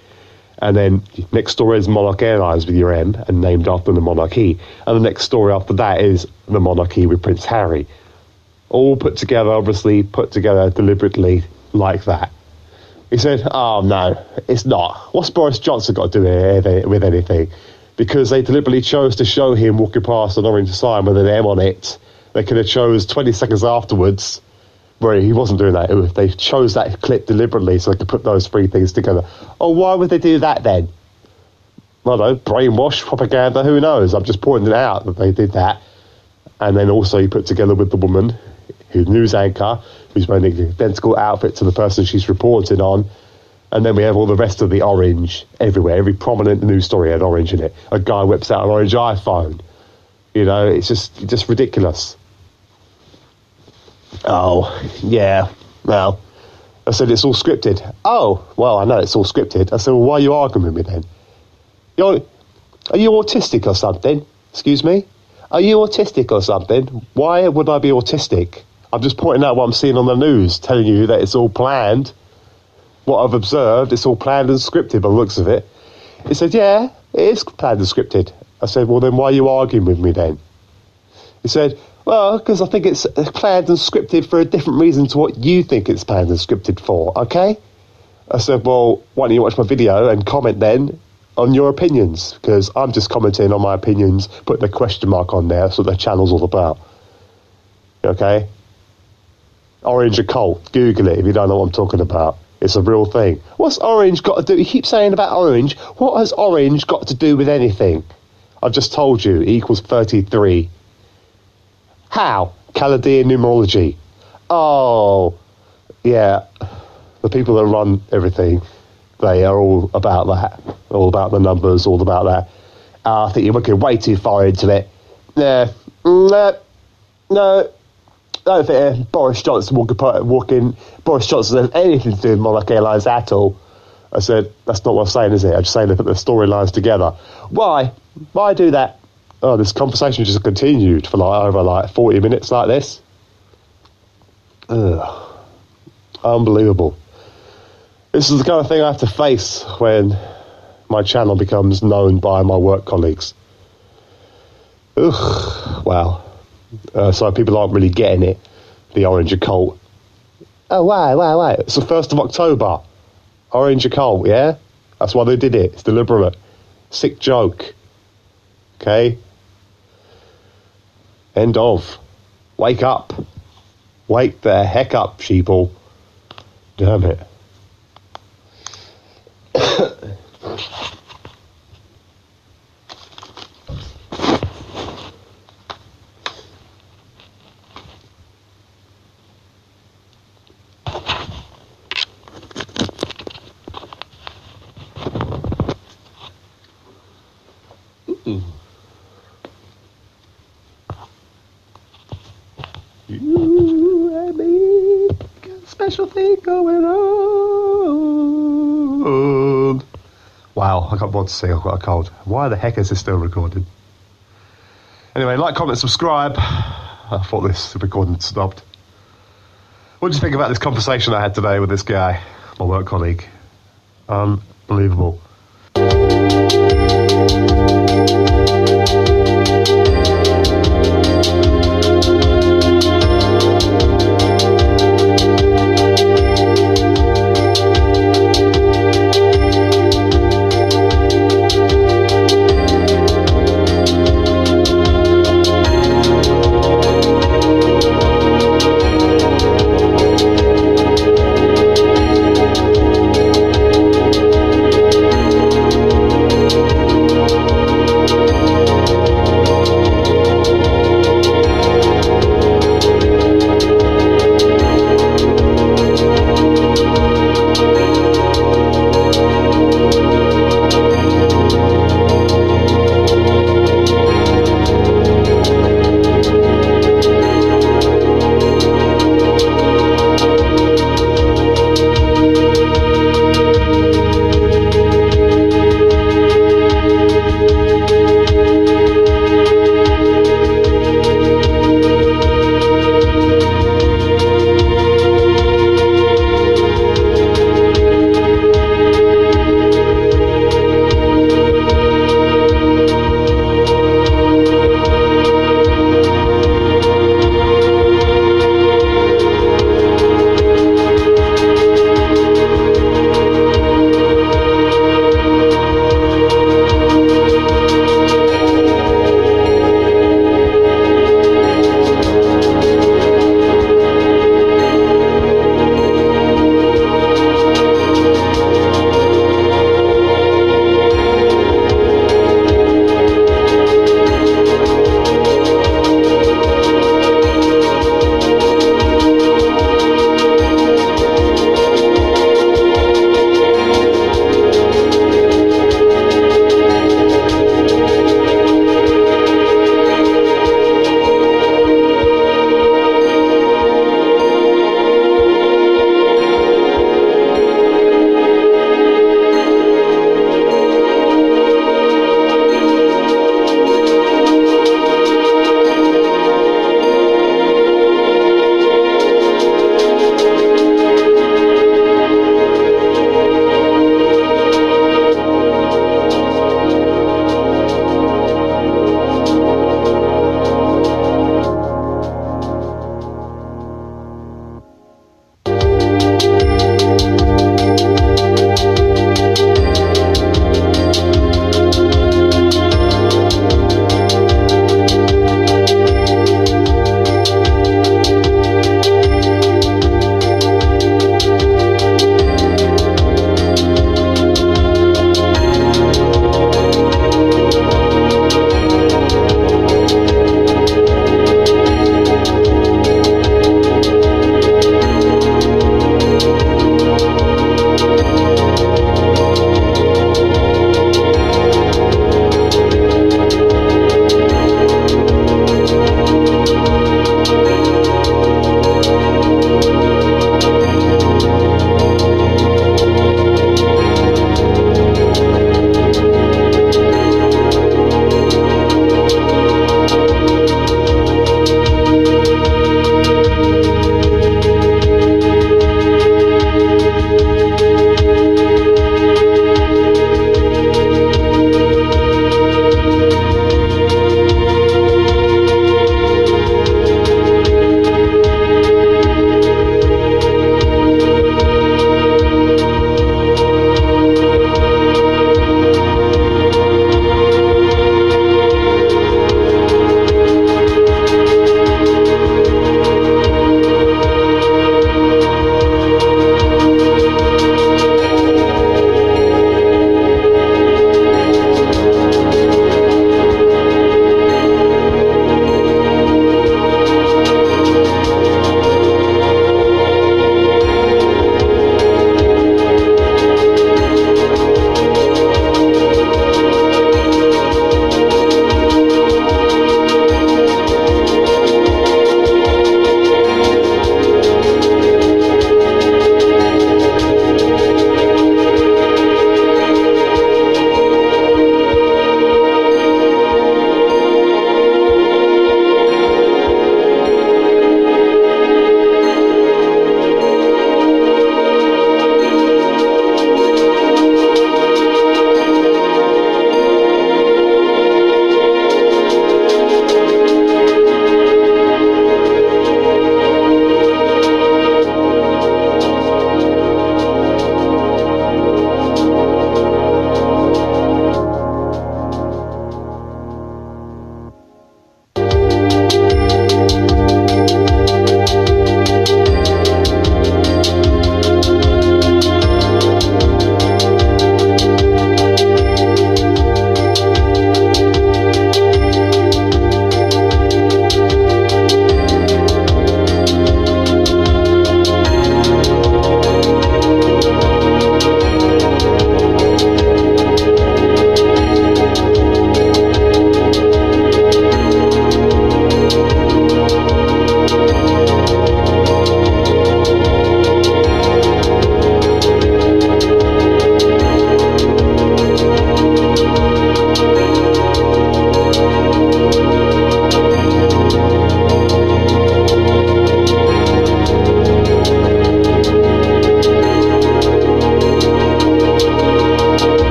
And then next story is Monarch Airlines with your M and named after the monarchy. And the next story after that is the monarchy with Prince Harry. All put together, obviously put together deliberately like that. He said, oh, no, it's not. What's Boris Johnson got to do with anything? Because they deliberately chose to show him walking past an orange sign with an M on it. They could have chose 20 seconds afterwards where he wasn't doing that. They chose that clip deliberately so they could put those three things together. Oh, why would they do that then? I don't know, brainwash, propaganda, who knows? I'm just pointing it out that they did that. And then also he put together with the woman, who's news anchor, who's wearing the identical outfit to the person she's reporting on. And then we have all the rest of the orange everywhere. Every prominent news story had orange in it. A guy whips out an orange iPhone. You know, it's just ridiculous. Oh, yeah, well, I said it's all scripted. Oh, well, I know it's all scripted. I said, well, why are you arguing with me then? Are you autistic or something? Excuse me? Are you autistic or something? Why would I be autistic? I'm just pointing out what I'm seeing on the news, telling you that it's all planned. What I've observed, it's all planned and scripted by the looks of it. He said, yeah, it is planned and scripted. I said, well, then why are you arguing with me then? He said, well, because I think it's planned and scripted for a different reason to what you think it's planned and scripted for, okay? I said, well, why don't you watch my video and comment then on your opinions? Because I'm just commenting on my opinions, putting a question mark on there. That's what the channel's all about. Okay? Orange Occult. Google it if you don't know what I'm talking about. It's a real thing. What's Orange got to do? You keep saying about Orange. What has Orange got to do with anything? I've just told you. It equals 33. How? Chaldean numerology. Oh, yeah. The people that run everything, they are all about that. All about the numbers, all about that. I think you're looking way too far into it. No. I don't think Boris Johnson Boris Johnson has anything to do with Monarch Airlines at all. I said, that's not what I'm saying, is it? I'm just saying to put the storylines together. Why? Why do that? Oh, this conversation just continued for over 40 minutes like this. Ugh. Unbelievable. This is the kind of thing I have to face when my channel becomes known by my work colleagues. Ugh. Wow. So people aren't really getting it. The Orange Occult. Oh, why? It's the 1st of October. Orange Occult, yeah? That's why they did it. It's deliberate. Sick joke. Okay? End of. Wake up. Wake the heck up, sheeple. Damn it. You and me got a special thing going on. Wow, I can't bother to sing, I've got a cold. Why the heck is this still recorded? Anyway, like, comment, subscribe. I thought this recording had stopped. What do you think about this conversation I had today with this guy, my work colleague? Unbelievable.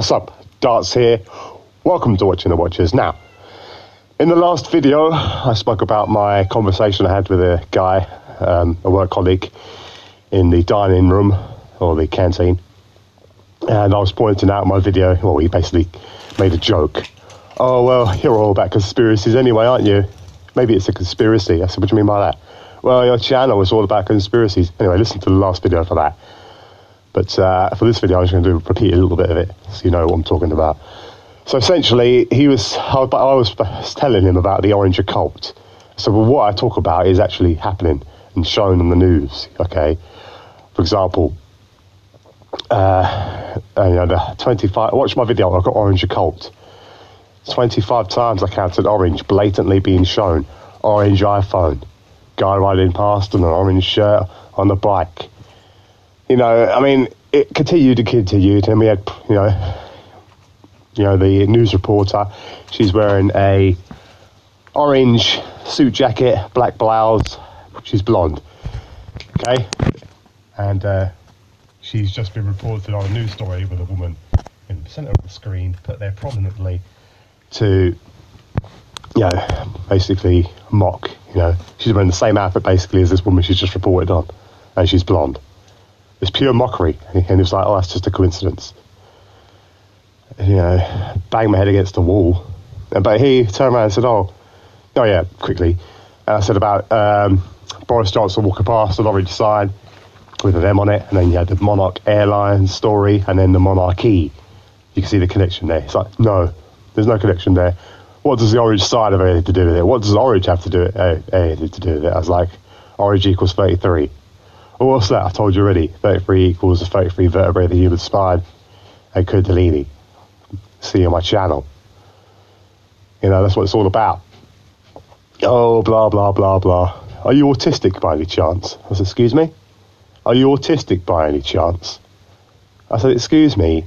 What's up? Darts here. Welcome to Watching the Watchers. Now, in the last video, I spoke about my conversation I had with a guy, a work colleague, in the dining room, or the canteen. And I was pointing out in my video, well, he basically made a joke. Oh, well, you're all about conspiracies anyway, aren't you? Maybe it's a conspiracy. I said, what do you mean by that? Well, your channel is all about conspiracies. Anyway, listen to the last video for that. But for this video, I'm just going to repeat a little bit of it so you know what I'm talking about. So essentially, I was telling him about the Orange Occult. So what I talk about is actually happening and shown on the news, okay? For example, the 25, watch my video, I've got Orange Occult. 25 times I counted orange blatantly being shown. Orange iPhone. Guy riding past in an orange shirt on the bike. You know, I mean, it continued and continued, and we had, you know, the news reporter, she's wearing a orange suit jacket, black blouse, she's blonde, okay? And she's just been reported on a news story with a woman in the centre of the screen, put there prominently to, you know, basically mock, you know. She's wearing the same outfit basically as this woman she's just reported on, and she's blonde. It's pure mockery, and it was like, oh, that's just a coincidence. And, you know, banged my head against the wall. But he turned around and said, oh yeah, quickly. And I said about Boris Johnson walking past an orange sign with an M on it, and then you had the Monarch Airlines story, and then the monarchy. You can see the connection there. It's like, no, there's no connection there. What does the orange sign have anything to do with it? What does orange have to do anything to do with it? I was like, orange equals 33. Well, what's that? I told you already. 33 equals the 33 vertebrae of the human spine and Kundalini. See on my channel. You know, that's what it's all about. Oh, blah, blah, blah, blah. Are you autistic by any chance? I said, excuse me? Are you autistic by any chance? I said, excuse me.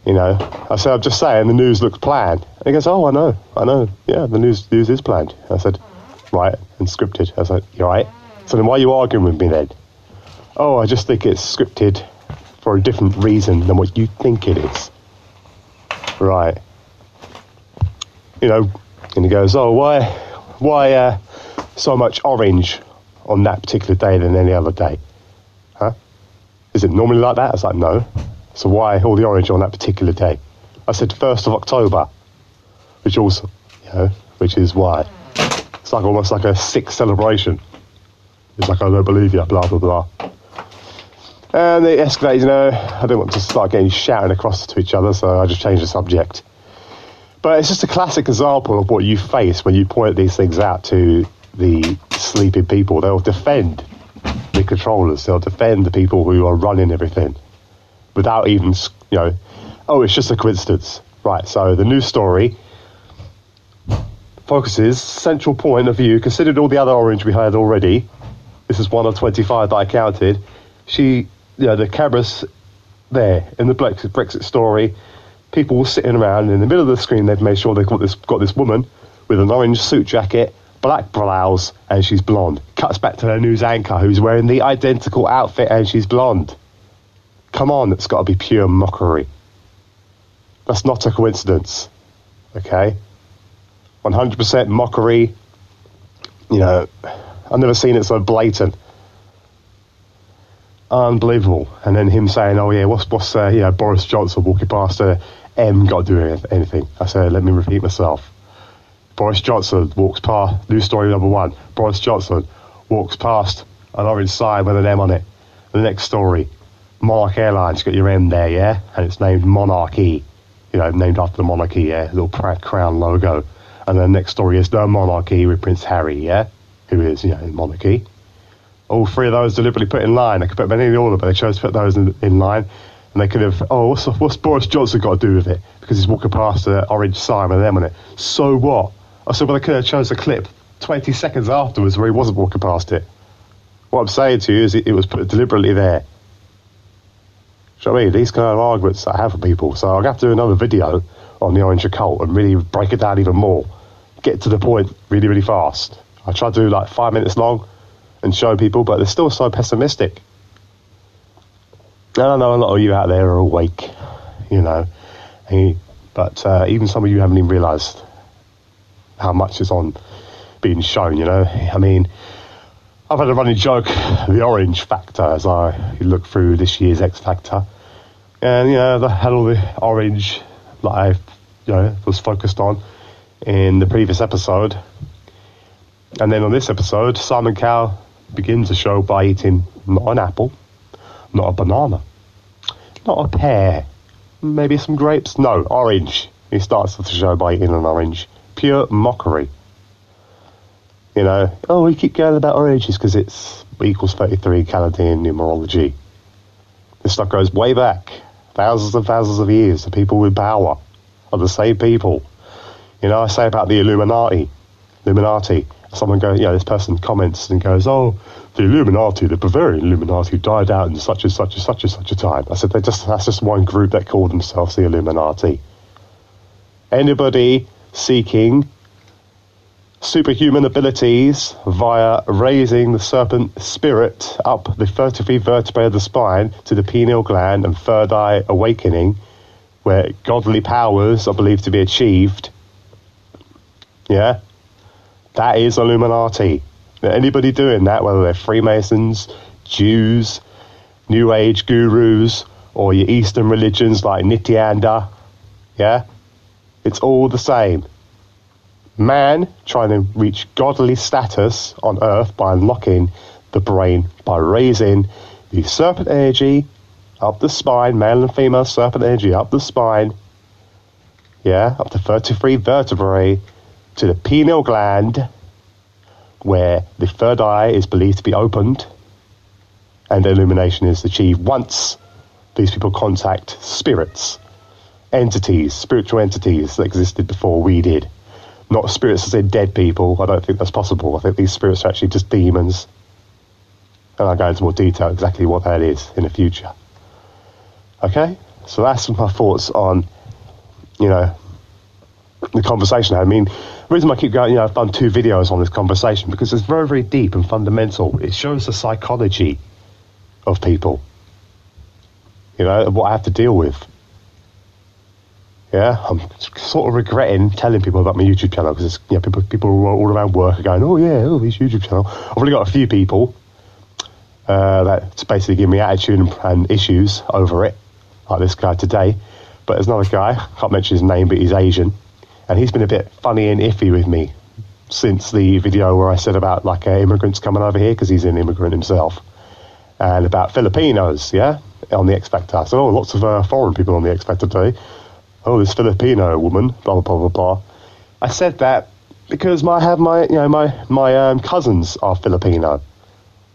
You know, I said, I'm just saying the news looks planned. And he goes, oh, I know. Yeah, the news is planned. I said, right, and scripted. I said, you're right. So then why are you arguing with me then? Oh, I just think it's scripted for a different reason than what you think it is. Right. You know, and he goes, oh, why so much orange on that particular day than any other day? Huh? Is it normally like that? I was like, no. So why all the orange on that particular day? I said 1st of October, which also, you know, which is why. It's like almost like a sick celebration. It's like, I don't believe you, blah, blah, blah. And it escalated, you know, I didn't want to start getting shouting across to each other, so I just changed the subject. But it's just a classic example of what you face when you point these things out to the sleeping people. They'll defend the controllers, they'll defend the people who are running everything without even, you know, oh, it's just a coincidence. Right, so the news story focuses, central point of view, considered all the other orange we had already. This is one of 25 that I counted. You know, the cameras there in the Brexit story, people were sitting around in the middle of the screen. They've made sure they've got this woman with an orange suit jacket, black blouse, and she's blonde. Cuts back to the news anchor who's wearing the identical outfit and she's blonde. Come on, it's got to be pure mockery. That's not a coincidence, okay? 100% mockery. You know, I've never seen it so blatant. Unbelievable. And then him saying, oh yeah, what's you know, Boris Johnson walking past M got to do anything. I said, let me repeat myself. Boris Johnson walks past, news story number 1, Boris Johnson walks past an orange sign with an M on it. The next story, Monarch Airlines, got your M there, yeah? And it's named Monarchy, you know, named after the monarchy, yeah? Little crown logo. And the next story is the Monarchy with Prince Harry, yeah? Who is, you know, monarchy. All 3 of those deliberately put in line. They could put them in any order, but they chose to put those in line. And they could have, oh, what's Boris Johnson got to do with it? Because he's walking past an orange sign with an M on it. So what? I said, well, they could have chose a clip 20 seconds afterwards where he wasn't walking past it. What I'm saying to you is it was put deliberately there. Do you know what I mean? These kind of arguments that I have with people. So I'll have to do another video on the Orange Occult and really break it down even more. Get to the point really, really fast. I try to do like 5 minutes long and show people, but they're still so pessimistic. I know a lot of you out there are awake. you know. But even some of you haven't even realised how much is on being shown, you know. I mean, I've had a running joke, the orange factor, as I look through this year's X Factor. And, you know, I had all the orange that I, you know, was focused on in the previous episode. And then on this episode, Simon Cowell begins the show by eating not an apple, not a banana, not a pear, maybe some grapes. No, orange. He starts the show by eating an orange. Pure mockery. You know, oh, we keep going about oranges because it's equals 33 Chaldean numerology. This stuff goes way back, thousands and thousands of years. The people with power are the same people. You know, I say about the Illuminati. Someone goes, you know, this person comments and goes, oh, the Illuminati, the Bavarian Illuminati died out in such and such and such and such a time. I said, that's just one group that called themselves the Illuminati. Anybody seeking superhuman abilities via raising the serpent spirit up the 33 vertebrae of the spine to the pineal gland and third eye awakening, where godly powers are believed to be achieved, yeah, that is Illuminati. Anybody doing that, whether they're Freemasons, Jews, New Age gurus, or your Eastern religions like Nityananda, yeah, it's all the same. Man trying to reach godly status on earth by unlocking the brain, by raising the serpent energy up the spine, male and female serpent energy up the spine, yeah, up to 33 vertebrae, to the pineal gland, where the third eye is believed to be opened, and illumination is achieved once these people contact spirits, entities, spiritual entities that existed before we did. Not spirits as in dead people. I don't think that's possible. I think these spirits are actually just demons. And I'll go into more detail exactly what that is in the future. Okay? So that's my thoughts on, you know, the conversation. I mean, the reason I keep going, you know, I've done 2 videos on this conversation because it's very, very deep and fundamental. It shows the psychology of people, you know, what I have to deal with. Yeah, I'm sort of regretting telling people about my YouTube channel because, you know, people all around work are going, oh yeah, oh, this YouTube channel. I've only got a few people that basically give me attitude and issues over it, like this guy today. But there's another guy, I can't mention his name, but he's Asian, and he's been a bit funny and iffy with me since the video where I said about like immigrants coming over here, because he's an immigrant himself, and about Filipinos, yeah, on the X Factor. So lots of foreign people on the X Factor today. Oh, this Filipino woman, blah, blah, blah, blah, blah. I said that because my cousins are Filipino.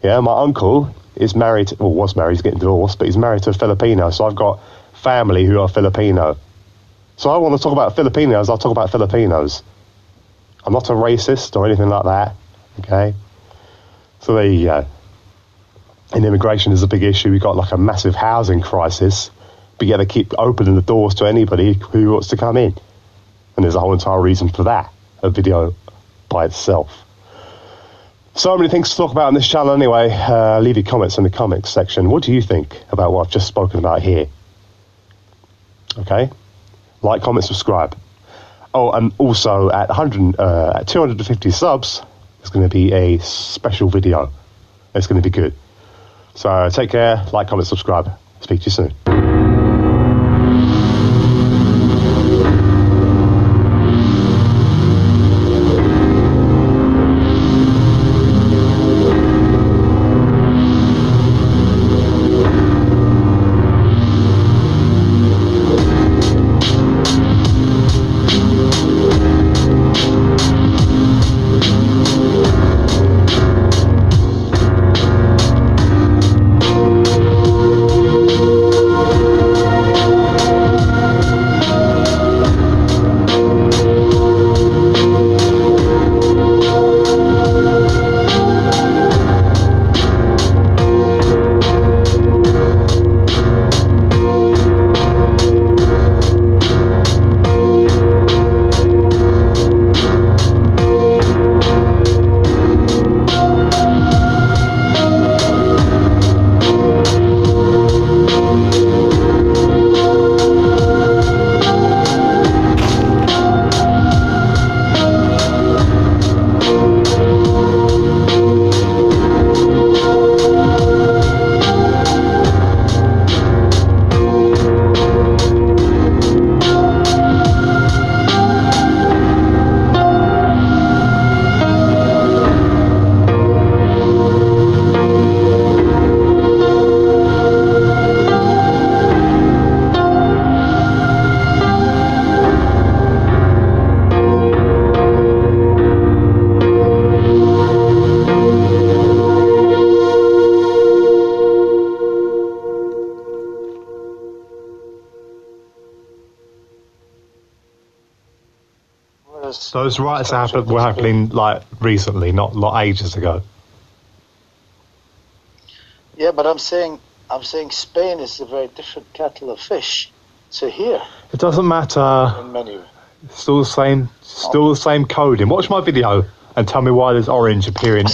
Yeah, my uncle is married, or was married, he's getting divorced, but he's married to a Filipino, so I've got family who are Filipino. So I want to talk about Filipinos, I'll talk about Filipinos. I'm not a racist or anything like that, okay? So there you go. And immigration is a big issue. We've got like a massive housing crisis. But yet they keep opening the doors to anybody who wants to come in. And there's a whole entire reason for that, a video by itself. So many things to talk about on this channel anyway. Leave your comments in the comments section. What do you think about what I've just spoken about here? Okay? Like, comment, subscribe. Oh, and also at 250 subs, there's going to be a special video. It's going to be good. So take care, like, comment, subscribe. Speak to you soon. Those riots were happening like recently, not ages ago. Yeah, but I'm saying Spain is a very different kettle of fish to here. It doesn't matter. In many ways. Still the same coding. Watch my video and tell me why there's orange appearing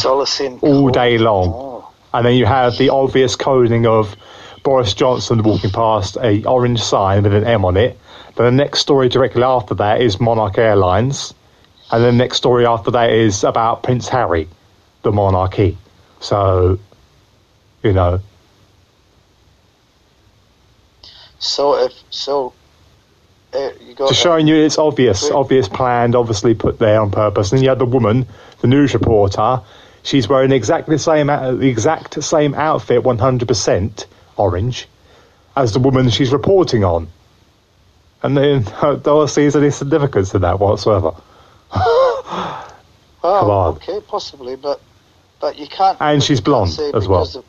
all day long. Oh. And then you have the obvious coding of Boris Johnson walking past a orange sign with an M on it. Then the next story directly after that is Monarch Airlines. And the next story after that is about Prince Harry, the monarchy. So, you know. You got just showing you it's obvious planned, obviously put there on purpose. And then you had the woman, the news reporter. She's wearing exactly the exact same outfit, 100% orange, as the woman she's reporting on. And then don't see any significance to that whatsoever. Come on. Okay, possibly, but you can't. And she's blonde as well.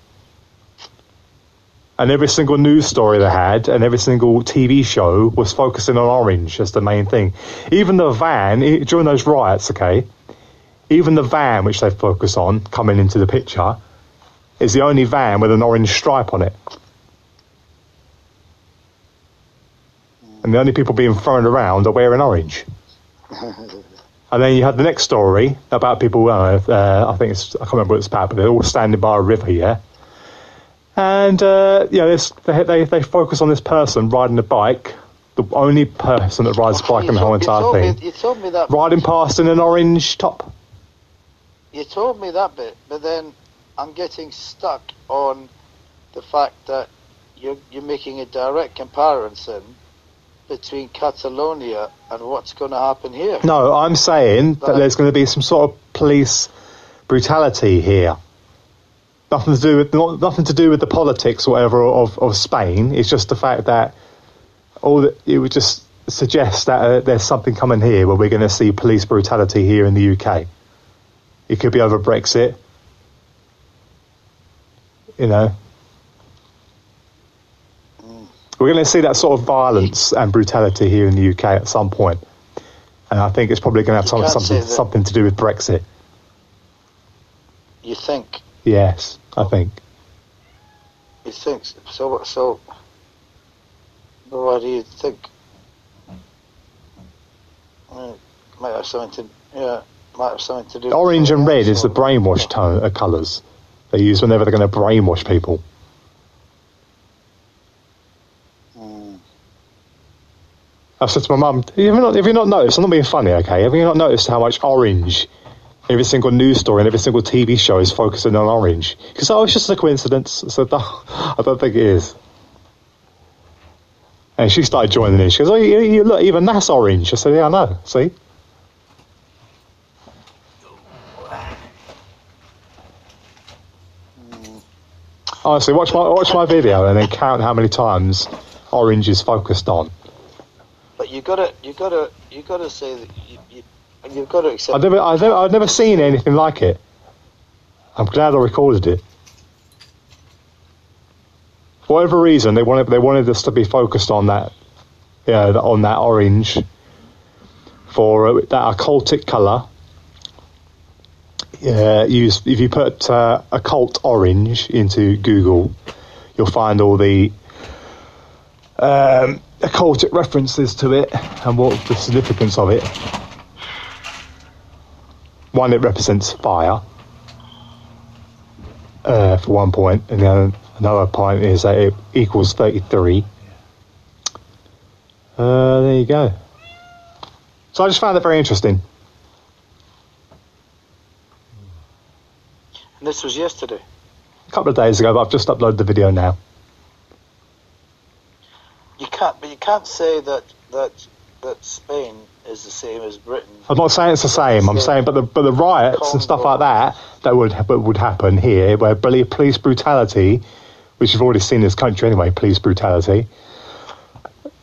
And every single news story they had and every single TV show was focusing on orange as the main thing. Even the van, during those riots, okay, even the van which they focus on coming into the picture is the only van with an orange stripe on it. And the only people being thrown around are wearing orange. And then you had the next story about people, I can't remember what it's about, but they're all standing by a river, yeah? And, they focus on this person riding a bike, the only person that rides a bike in the whole entire thing. You told me that. Riding past in an orange top. You told me that bit, but then I'm getting stuck on the fact that you're making a direct comparison between Catalonia and what's going to happen here. No, I'm saying that there's going to be some sort of police brutality here. Nothing to do with the politics or whatever of Spain. It's just the fact that it would just suggest that there's something coming here where we're going to see police brutality here in the UK. It could be over Brexit. You know. We're going to see that sort of violence and brutality here in the UK at some point. And I think it's probably going to have something to do with Brexit. You think? Yes, I think. You think? So what do you think? Might have something to do. Orange and red is the brainwash colours they use whenever they're going to brainwash people. I said to my mum, have you not noticed? I'm not being funny, okay? Have you not noticed how much orange every single news story and every single TV show is focusing on orange? Because it's just a coincidence. I said, I don't think it is. And she started joining in. She goes, you look, even that's orange. I said, yeah, I know. See? Honestly, watch my video and then count how many times orange is focused on. But you gotta say that you've got to accept. I've never seen anything like it. I'm glad I recorded it. For whatever reason, they wanted us to be focused on that, on that orange, for that occultic colour. If you put occult orange into Google, you'll find all the occultic references to it and what the significance of it. One, it represents fire, for one point, and then another point is that it equals 33. There you go. So I just found it very interesting. And this was yesterday? A couple of days ago, but I've just uploaded the video now. You can't say that Spain is the same as Britain. I'm not saying it's the same. I'm saying, but the riots and stuff like that would happen here, where police brutality, which you've already seen in this country anyway, police brutality.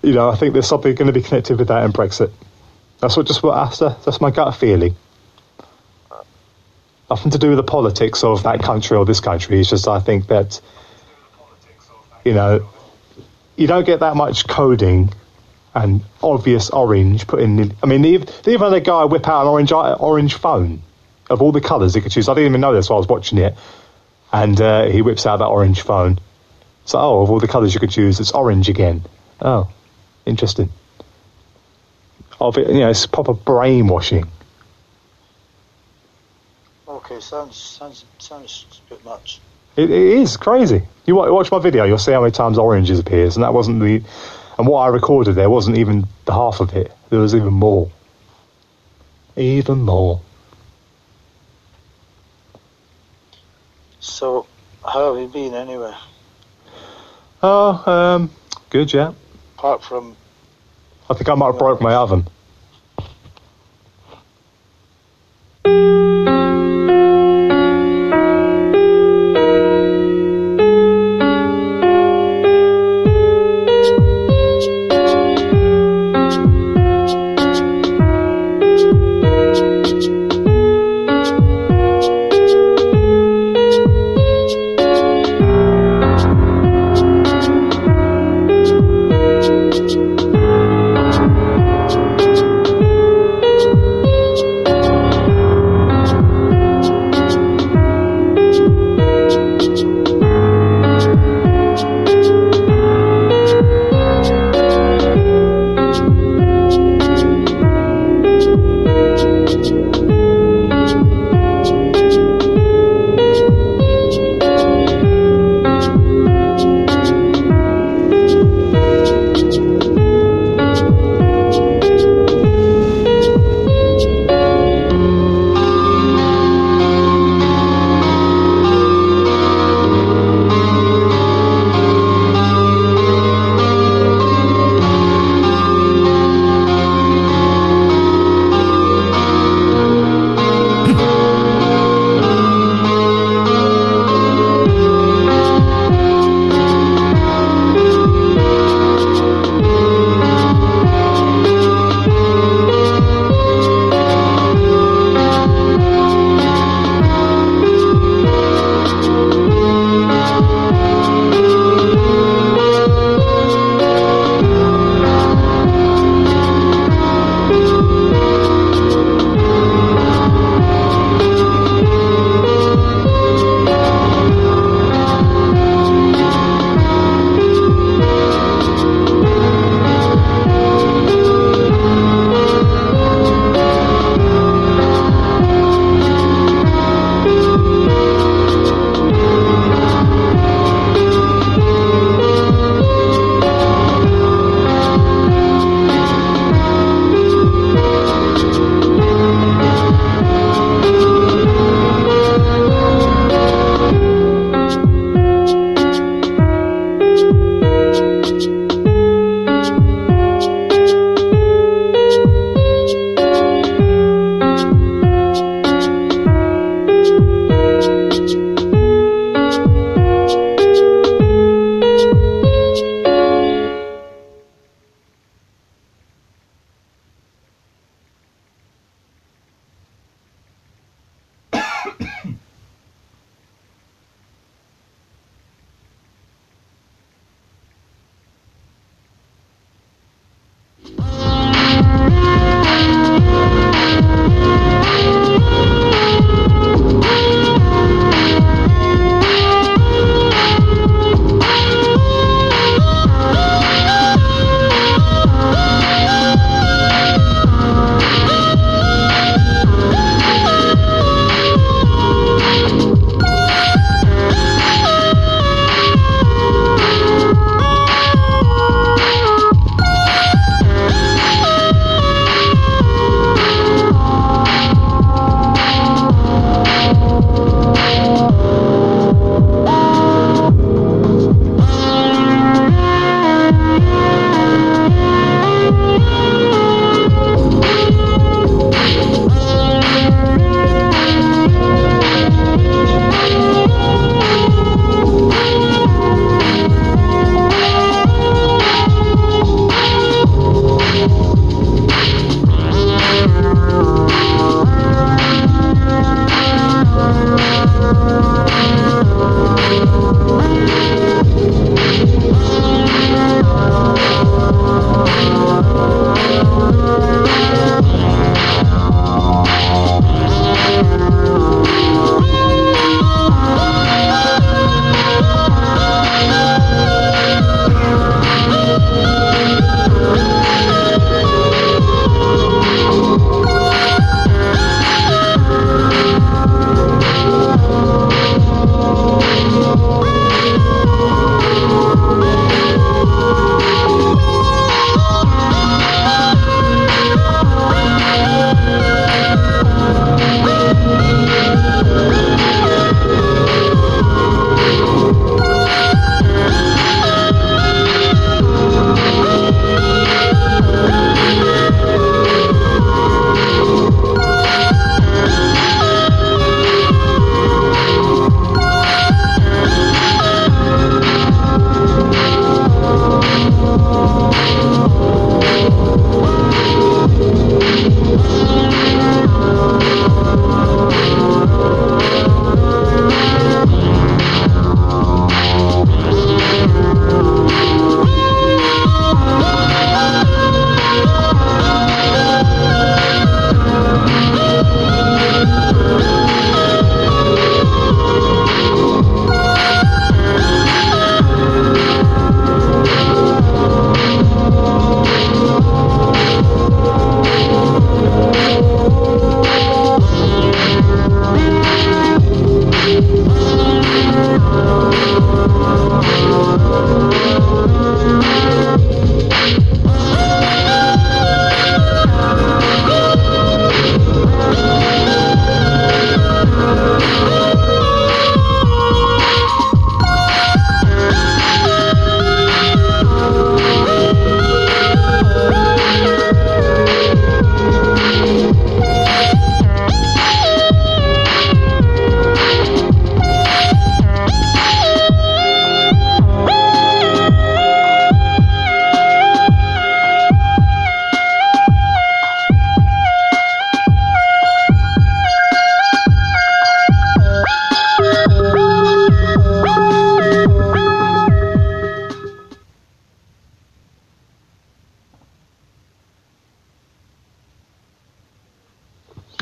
I think there's something going to be connected with that in Brexit. That's my gut feeling. Nothing to do with the politics of that country or this country. It's just I think that you don't get that much coding and obvious orange put in. I mean, even the guy whip out an orange phone of all the colours he could choose. I didn't even know this while I was watching it, and he whips out that orange phone. So, of all the colours you could choose, it's orange again. Oh, interesting. It's proper brainwashing. Okay, sounds a bit much. It is crazy. You watch my video, you'll see how many times oranges appears, and that wasn't the. And what I recorded there wasn't even the half of it. There was even more. Even more. So, how have you been anyway? Oh, good, yeah. Apart from... I think I might have broke my oven.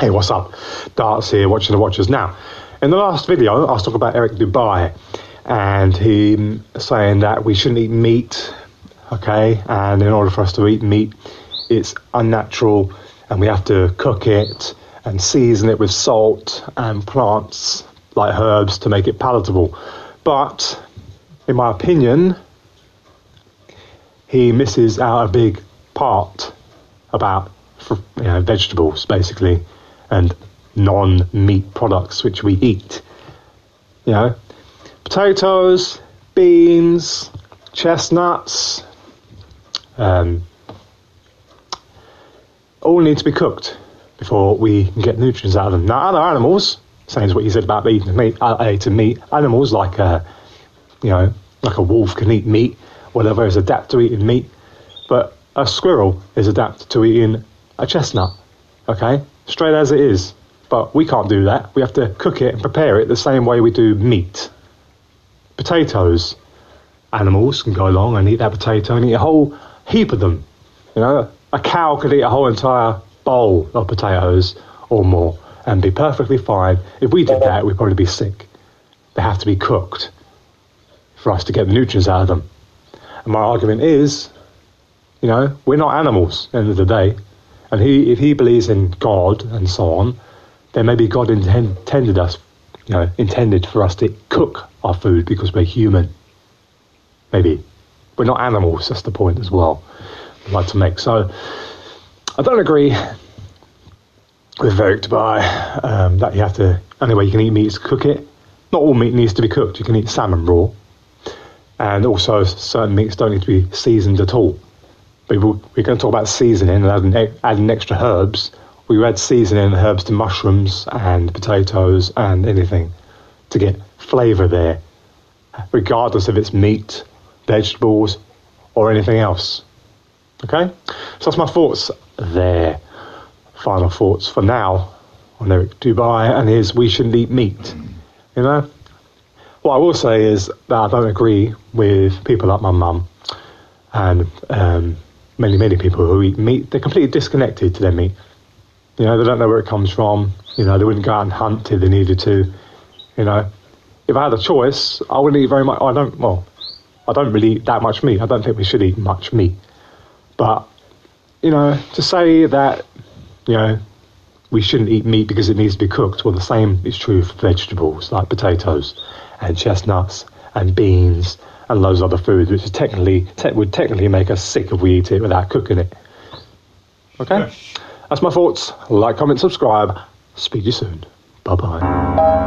Hey, what's up? Darts here, watching the Watchers. Now, in the last video, I was talking about Eric Dubai, and him saying that we shouldn't eat meat, okay? And in order for us to eat meat, it's unnatural, and we have to cook it and season it with salt and plants like herbs to make it palatable. But, in my opinion, he misses out a big part about vegetables, basically, and non-meat products which we eat. Potatoes, beans, chestnuts, all need to be cooked before we can get nutrients out of them. Now, other animals, same as what you said about eating meat, animals like a wolf can eat meat, whatever, is adapted to eating meat, but a squirrel is adapted to eating a chestnut, okay? Straight as it is. But we can't do that. We have to cook it and prepare it the same way we do meat. Potatoes. Animals can go along and eat that potato and eat a whole heap of them. A cow could eat a whole entire bowl of potatoes or more and be perfectly fine. If we did that, we'd probably be sick. They have to be cooked for us to get the nutrients out of them. And my argument is, we're not animals at the end of the day. And if he believes in God and so on, then maybe God intended for us to cook our food because we're human. Maybe. We're not animals, that's the point as well I'd like to make. So, I don't agree with Eric Dubai that you have to, only way you can eat meat is to cook it. Not all meat needs to be cooked. You can eat salmon raw. And also, certain meats don't need to be seasoned at all. We're going to talk about seasoning and adding extra herbs. We add seasoning and herbs to mushrooms and potatoes and anything to get flavour there, regardless if it's meat, vegetables, or anything else. Okay? So that's my thoughts there. Final thoughts for now on Eric Dubai and his we shouldn't eat meat. What I will say is that I don't agree with people like my mum and many people who eat meat. They're completely disconnected to their meat. They don't know where it comes from. They wouldn't go out and hunt if they needed to. If I had a choice, I wouldn't eat very much. I don't really eat that much meat. I don't think we should eat much meat. But, to say that, we shouldn't eat meat because it needs to be cooked, well, the same is true for vegetables like potatoes and chestnuts and beans and loads of other foods, which is would technically make us sick if we eat it without cooking it. Okay? Yeah. That's my thoughts. Like, comment, subscribe. Speak to you soon. Bye-bye.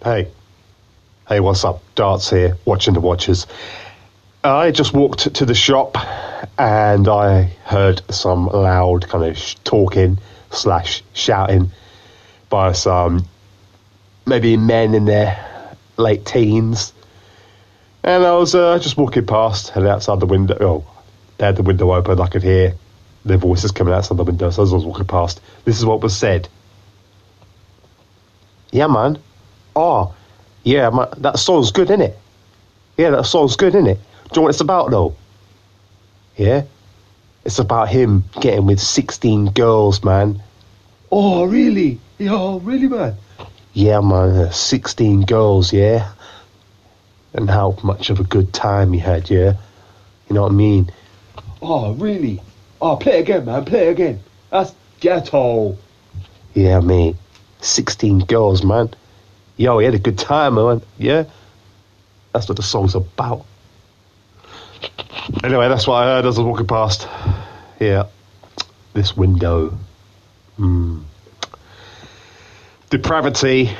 Hey, what's up? Darts here, watching the Watchers. I just walked to the shop and I heard some loud kind of talking / shouting by some maybe men in their late teens. And I was just walking past, and outside the window, they had the window open, I could hear their voices coming outside the window. So as I was walking past, this is what was said. Yeah, man. Oh, yeah, man, that song's good, innit? Yeah, that song's good, innit? Do you know what it's about, though? Yeah? It's about him getting with 16 girls, man. Oh, really? Yeah, really, man? Yeah, man, 16 girls, yeah? And how much of a good time he had, yeah? You know what I mean? Oh, really? Oh, play it again, man, play it again. That's ghetto. Yeah, mate. 16 girls, man. Yo, he had a good time, man. Yeah? That's what the song's about. Anyway, that's what I heard as I was walking past. Yeah. This window. Depravity.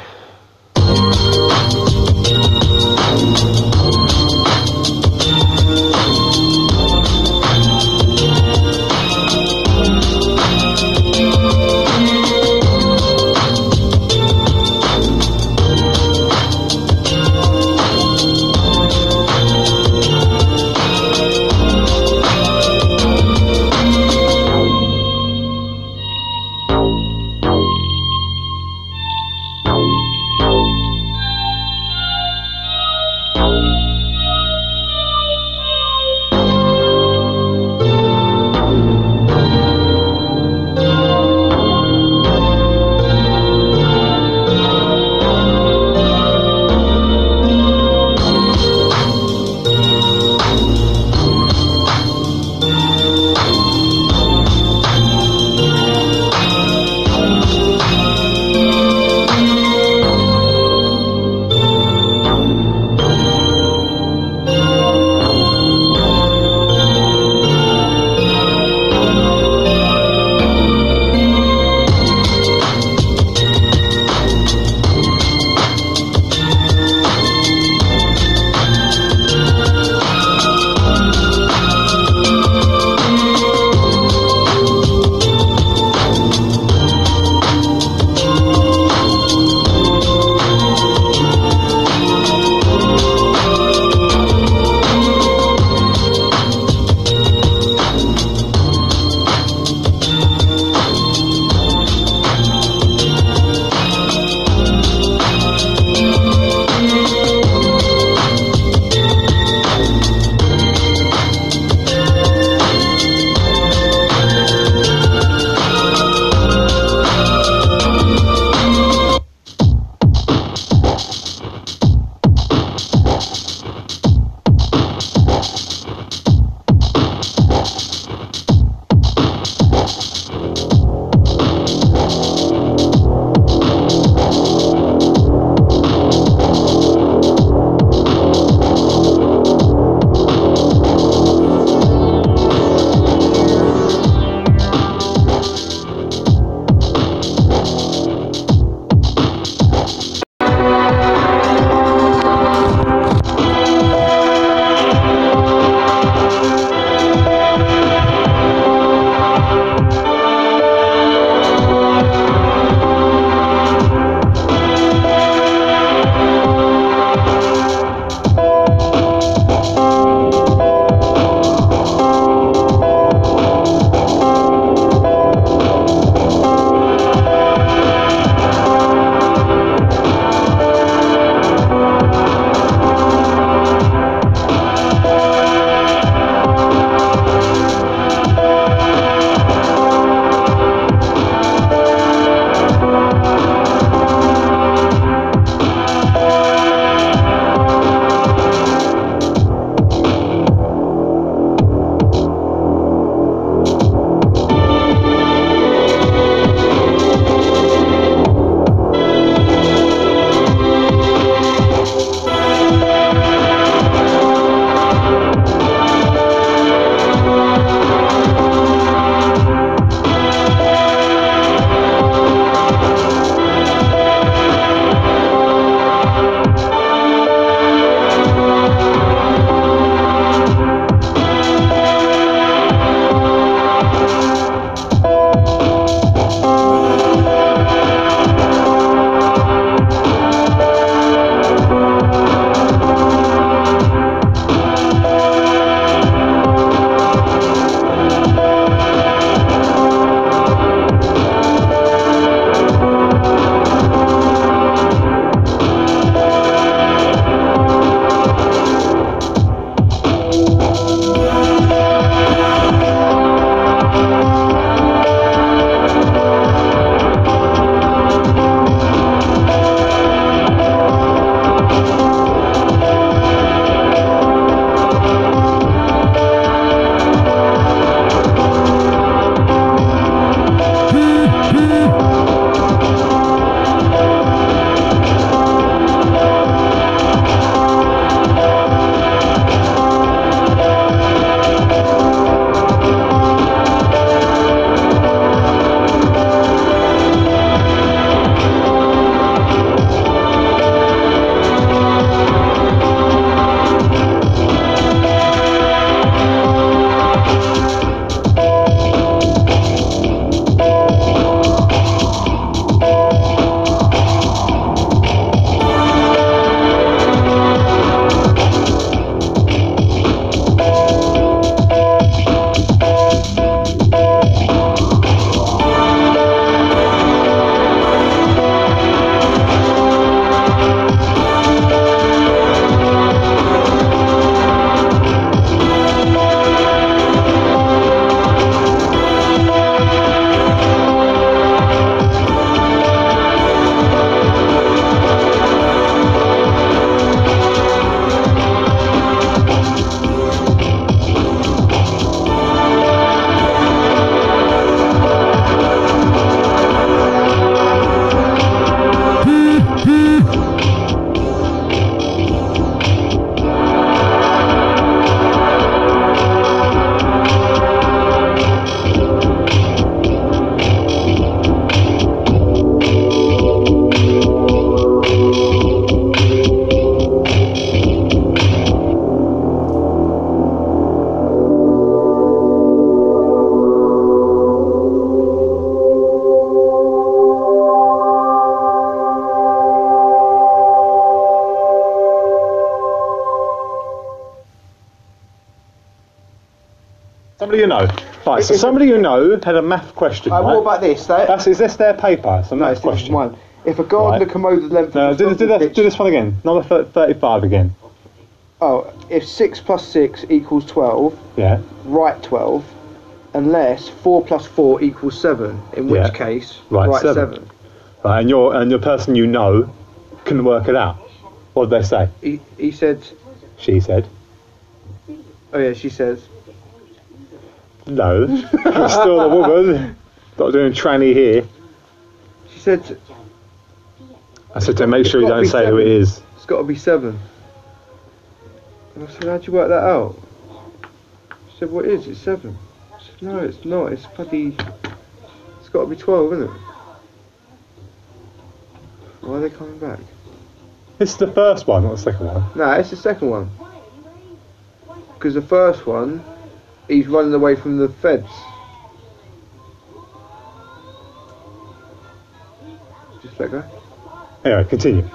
Somebody you know. Right, so somebody you know had a math question, right? What about this? Is this their paper? It's a math This is question. one. If a gardener Right. can mow the length No, of the football pitch... do this one again. Number 35 again. Oh, if 6 plus 6 equals 12, Yeah. write 12, unless 4 plus 4 equals 7, in which Yeah. case, Write write 7. 7. Right, and your person you know couldn't work it out. What did they say? He said... She said. Oh yeah, she says... No. It's still the woman. Not doing tranny here. She said... I said to make sure you It's gotta don't be say who it 7. is. It's got to be 7. And I said, how'd you work that out? She said, what is it? It's 7. I said, no, it's not. It's bloody... It's got to be 12, isn't it? Why are they coming back? This is the first one, not the second one. No, it's the second one. Because the first one, he's running away from the feds. Just let go. Anyway, continue.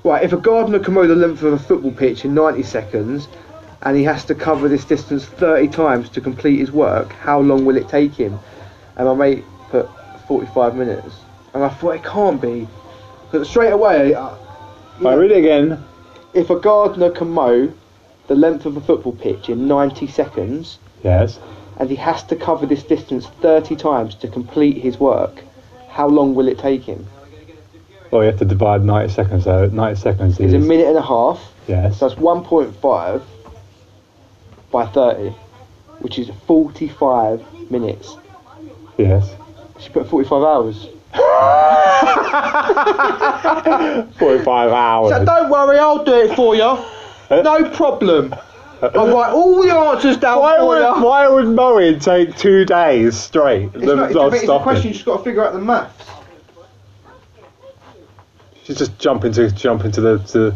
Right, if a gardener can mow the length of a football pitch in 90 seconds, and he has to cover this distance 30 times to complete his work, how long will it take him? And my mate put 45 minutes. And I thought, it can't be. But straight away... Right, read it again. If a gardener can mow the length of a football pitch in 90 seconds, Yes. and he has to cover this distance 30 times to complete his work, how long will it take him? Well, you have to divide 90 seconds, so 90 seconds is... It's a minute and a half, Yes. so that's 1.5 by 30, which is 45 minutes. Yes. She put 45 hours. 45 hours. So don't worry, I'll do it for you. No problem. I'll write all the answers down for you. Why would mowing take 2 days straight? It's a question, you just got to figure out the maths. She's just jump into the.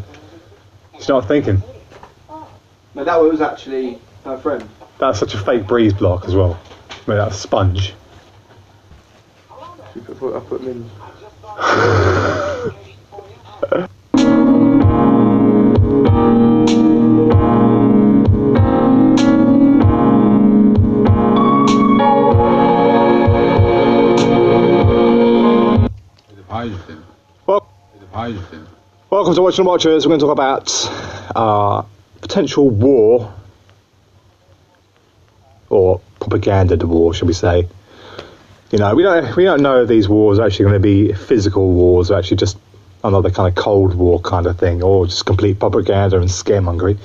She's not thinking. No, that was actually her friend. That's such a fake breeze block as well. I mean, that's a sponge. I put them in. Hydrogen. Well, Hydrogen. welcome to Watching Watchers. We're going to talk about potential war, or propaganda war, shall we say. You know, we don't know if these wars are actually going to be physical wars, or actually just another kind of Cold War kind of thing, or just complete propaganda and scaremongering.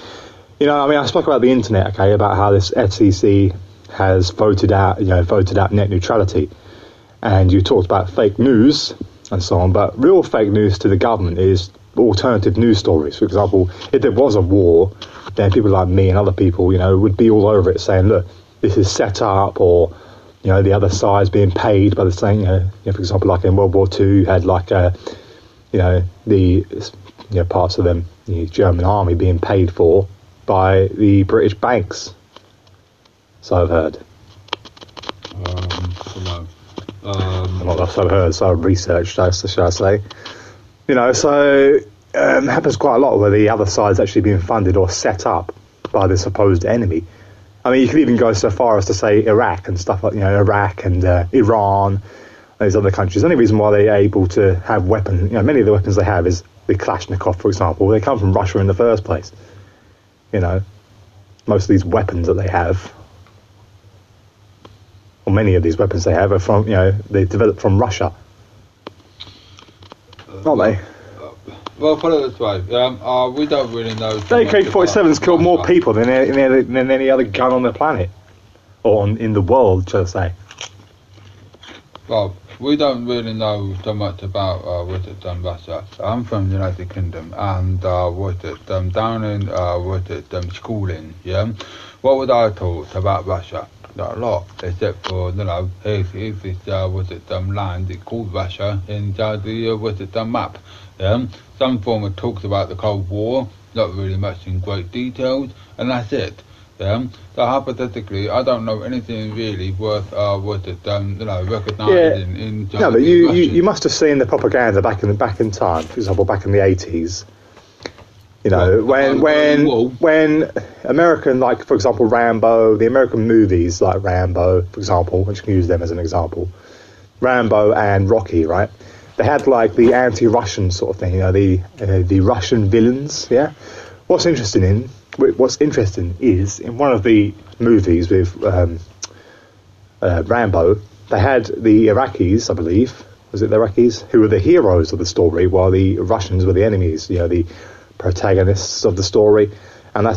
You know, I mean, I spoke about the internet, okay, about how this FCC has voted out net neutrality, and you talked about fake news and so on, but real fake news to the government is alternative news stories. For example, if there was a war, then people like me and other people, you know, would be all over it saying, look, this is set up, or you know, the other side's being paid by the same, for example, like in World War II, you had like, parts of them, the German army being paid for by the British banks. So I've heard. No. Not that I've heard, so I've researched, shall I say. You know, so it happens quite a lot where the other side's actually being funded or set up by the supposed enemy. I mean, you could even go so far as to say Iraq and stuff like, Iraq and Iran, those other countries. The only reason why they're able to have weapons, many of the weapons they have is the Kalashnikov, for example. They come from Russia in the first place. You know, most of these weapons that they have, or many of these weapons they have, are from, they developed from Russia. Aren't they? Well, put it this way, we don't really know. AK-47's killed more people than any other gun on the planet, or in the world, shall I say. Well, we don't really know so much about Russia. I'm from the United Kingdom, and down in schooling, what was I taught about Russia? Not a lot, except for here's this land it's called Russia in the map. Some form of talks about the Cold War, not really much in great details, and that's it. So hypothetically, I don't know anything really worth recognising in. No, but you must have seen the propaganda back in time. For example, back in the 80s, You know, when American, like for example Rambo, the American movies like Rambo, for example, which can use them as an example, Rambo and Rocky, right? They had like the anti-Russian sort of thing, you know, the Russian villains. Yeah. What's interesting is in one of the movies with Rambo, they had the Iraqis, I believe, was it the Iraqis, who were the heroes of the story, while the Russians were the enemies, you know, the protagonists of the story. And that's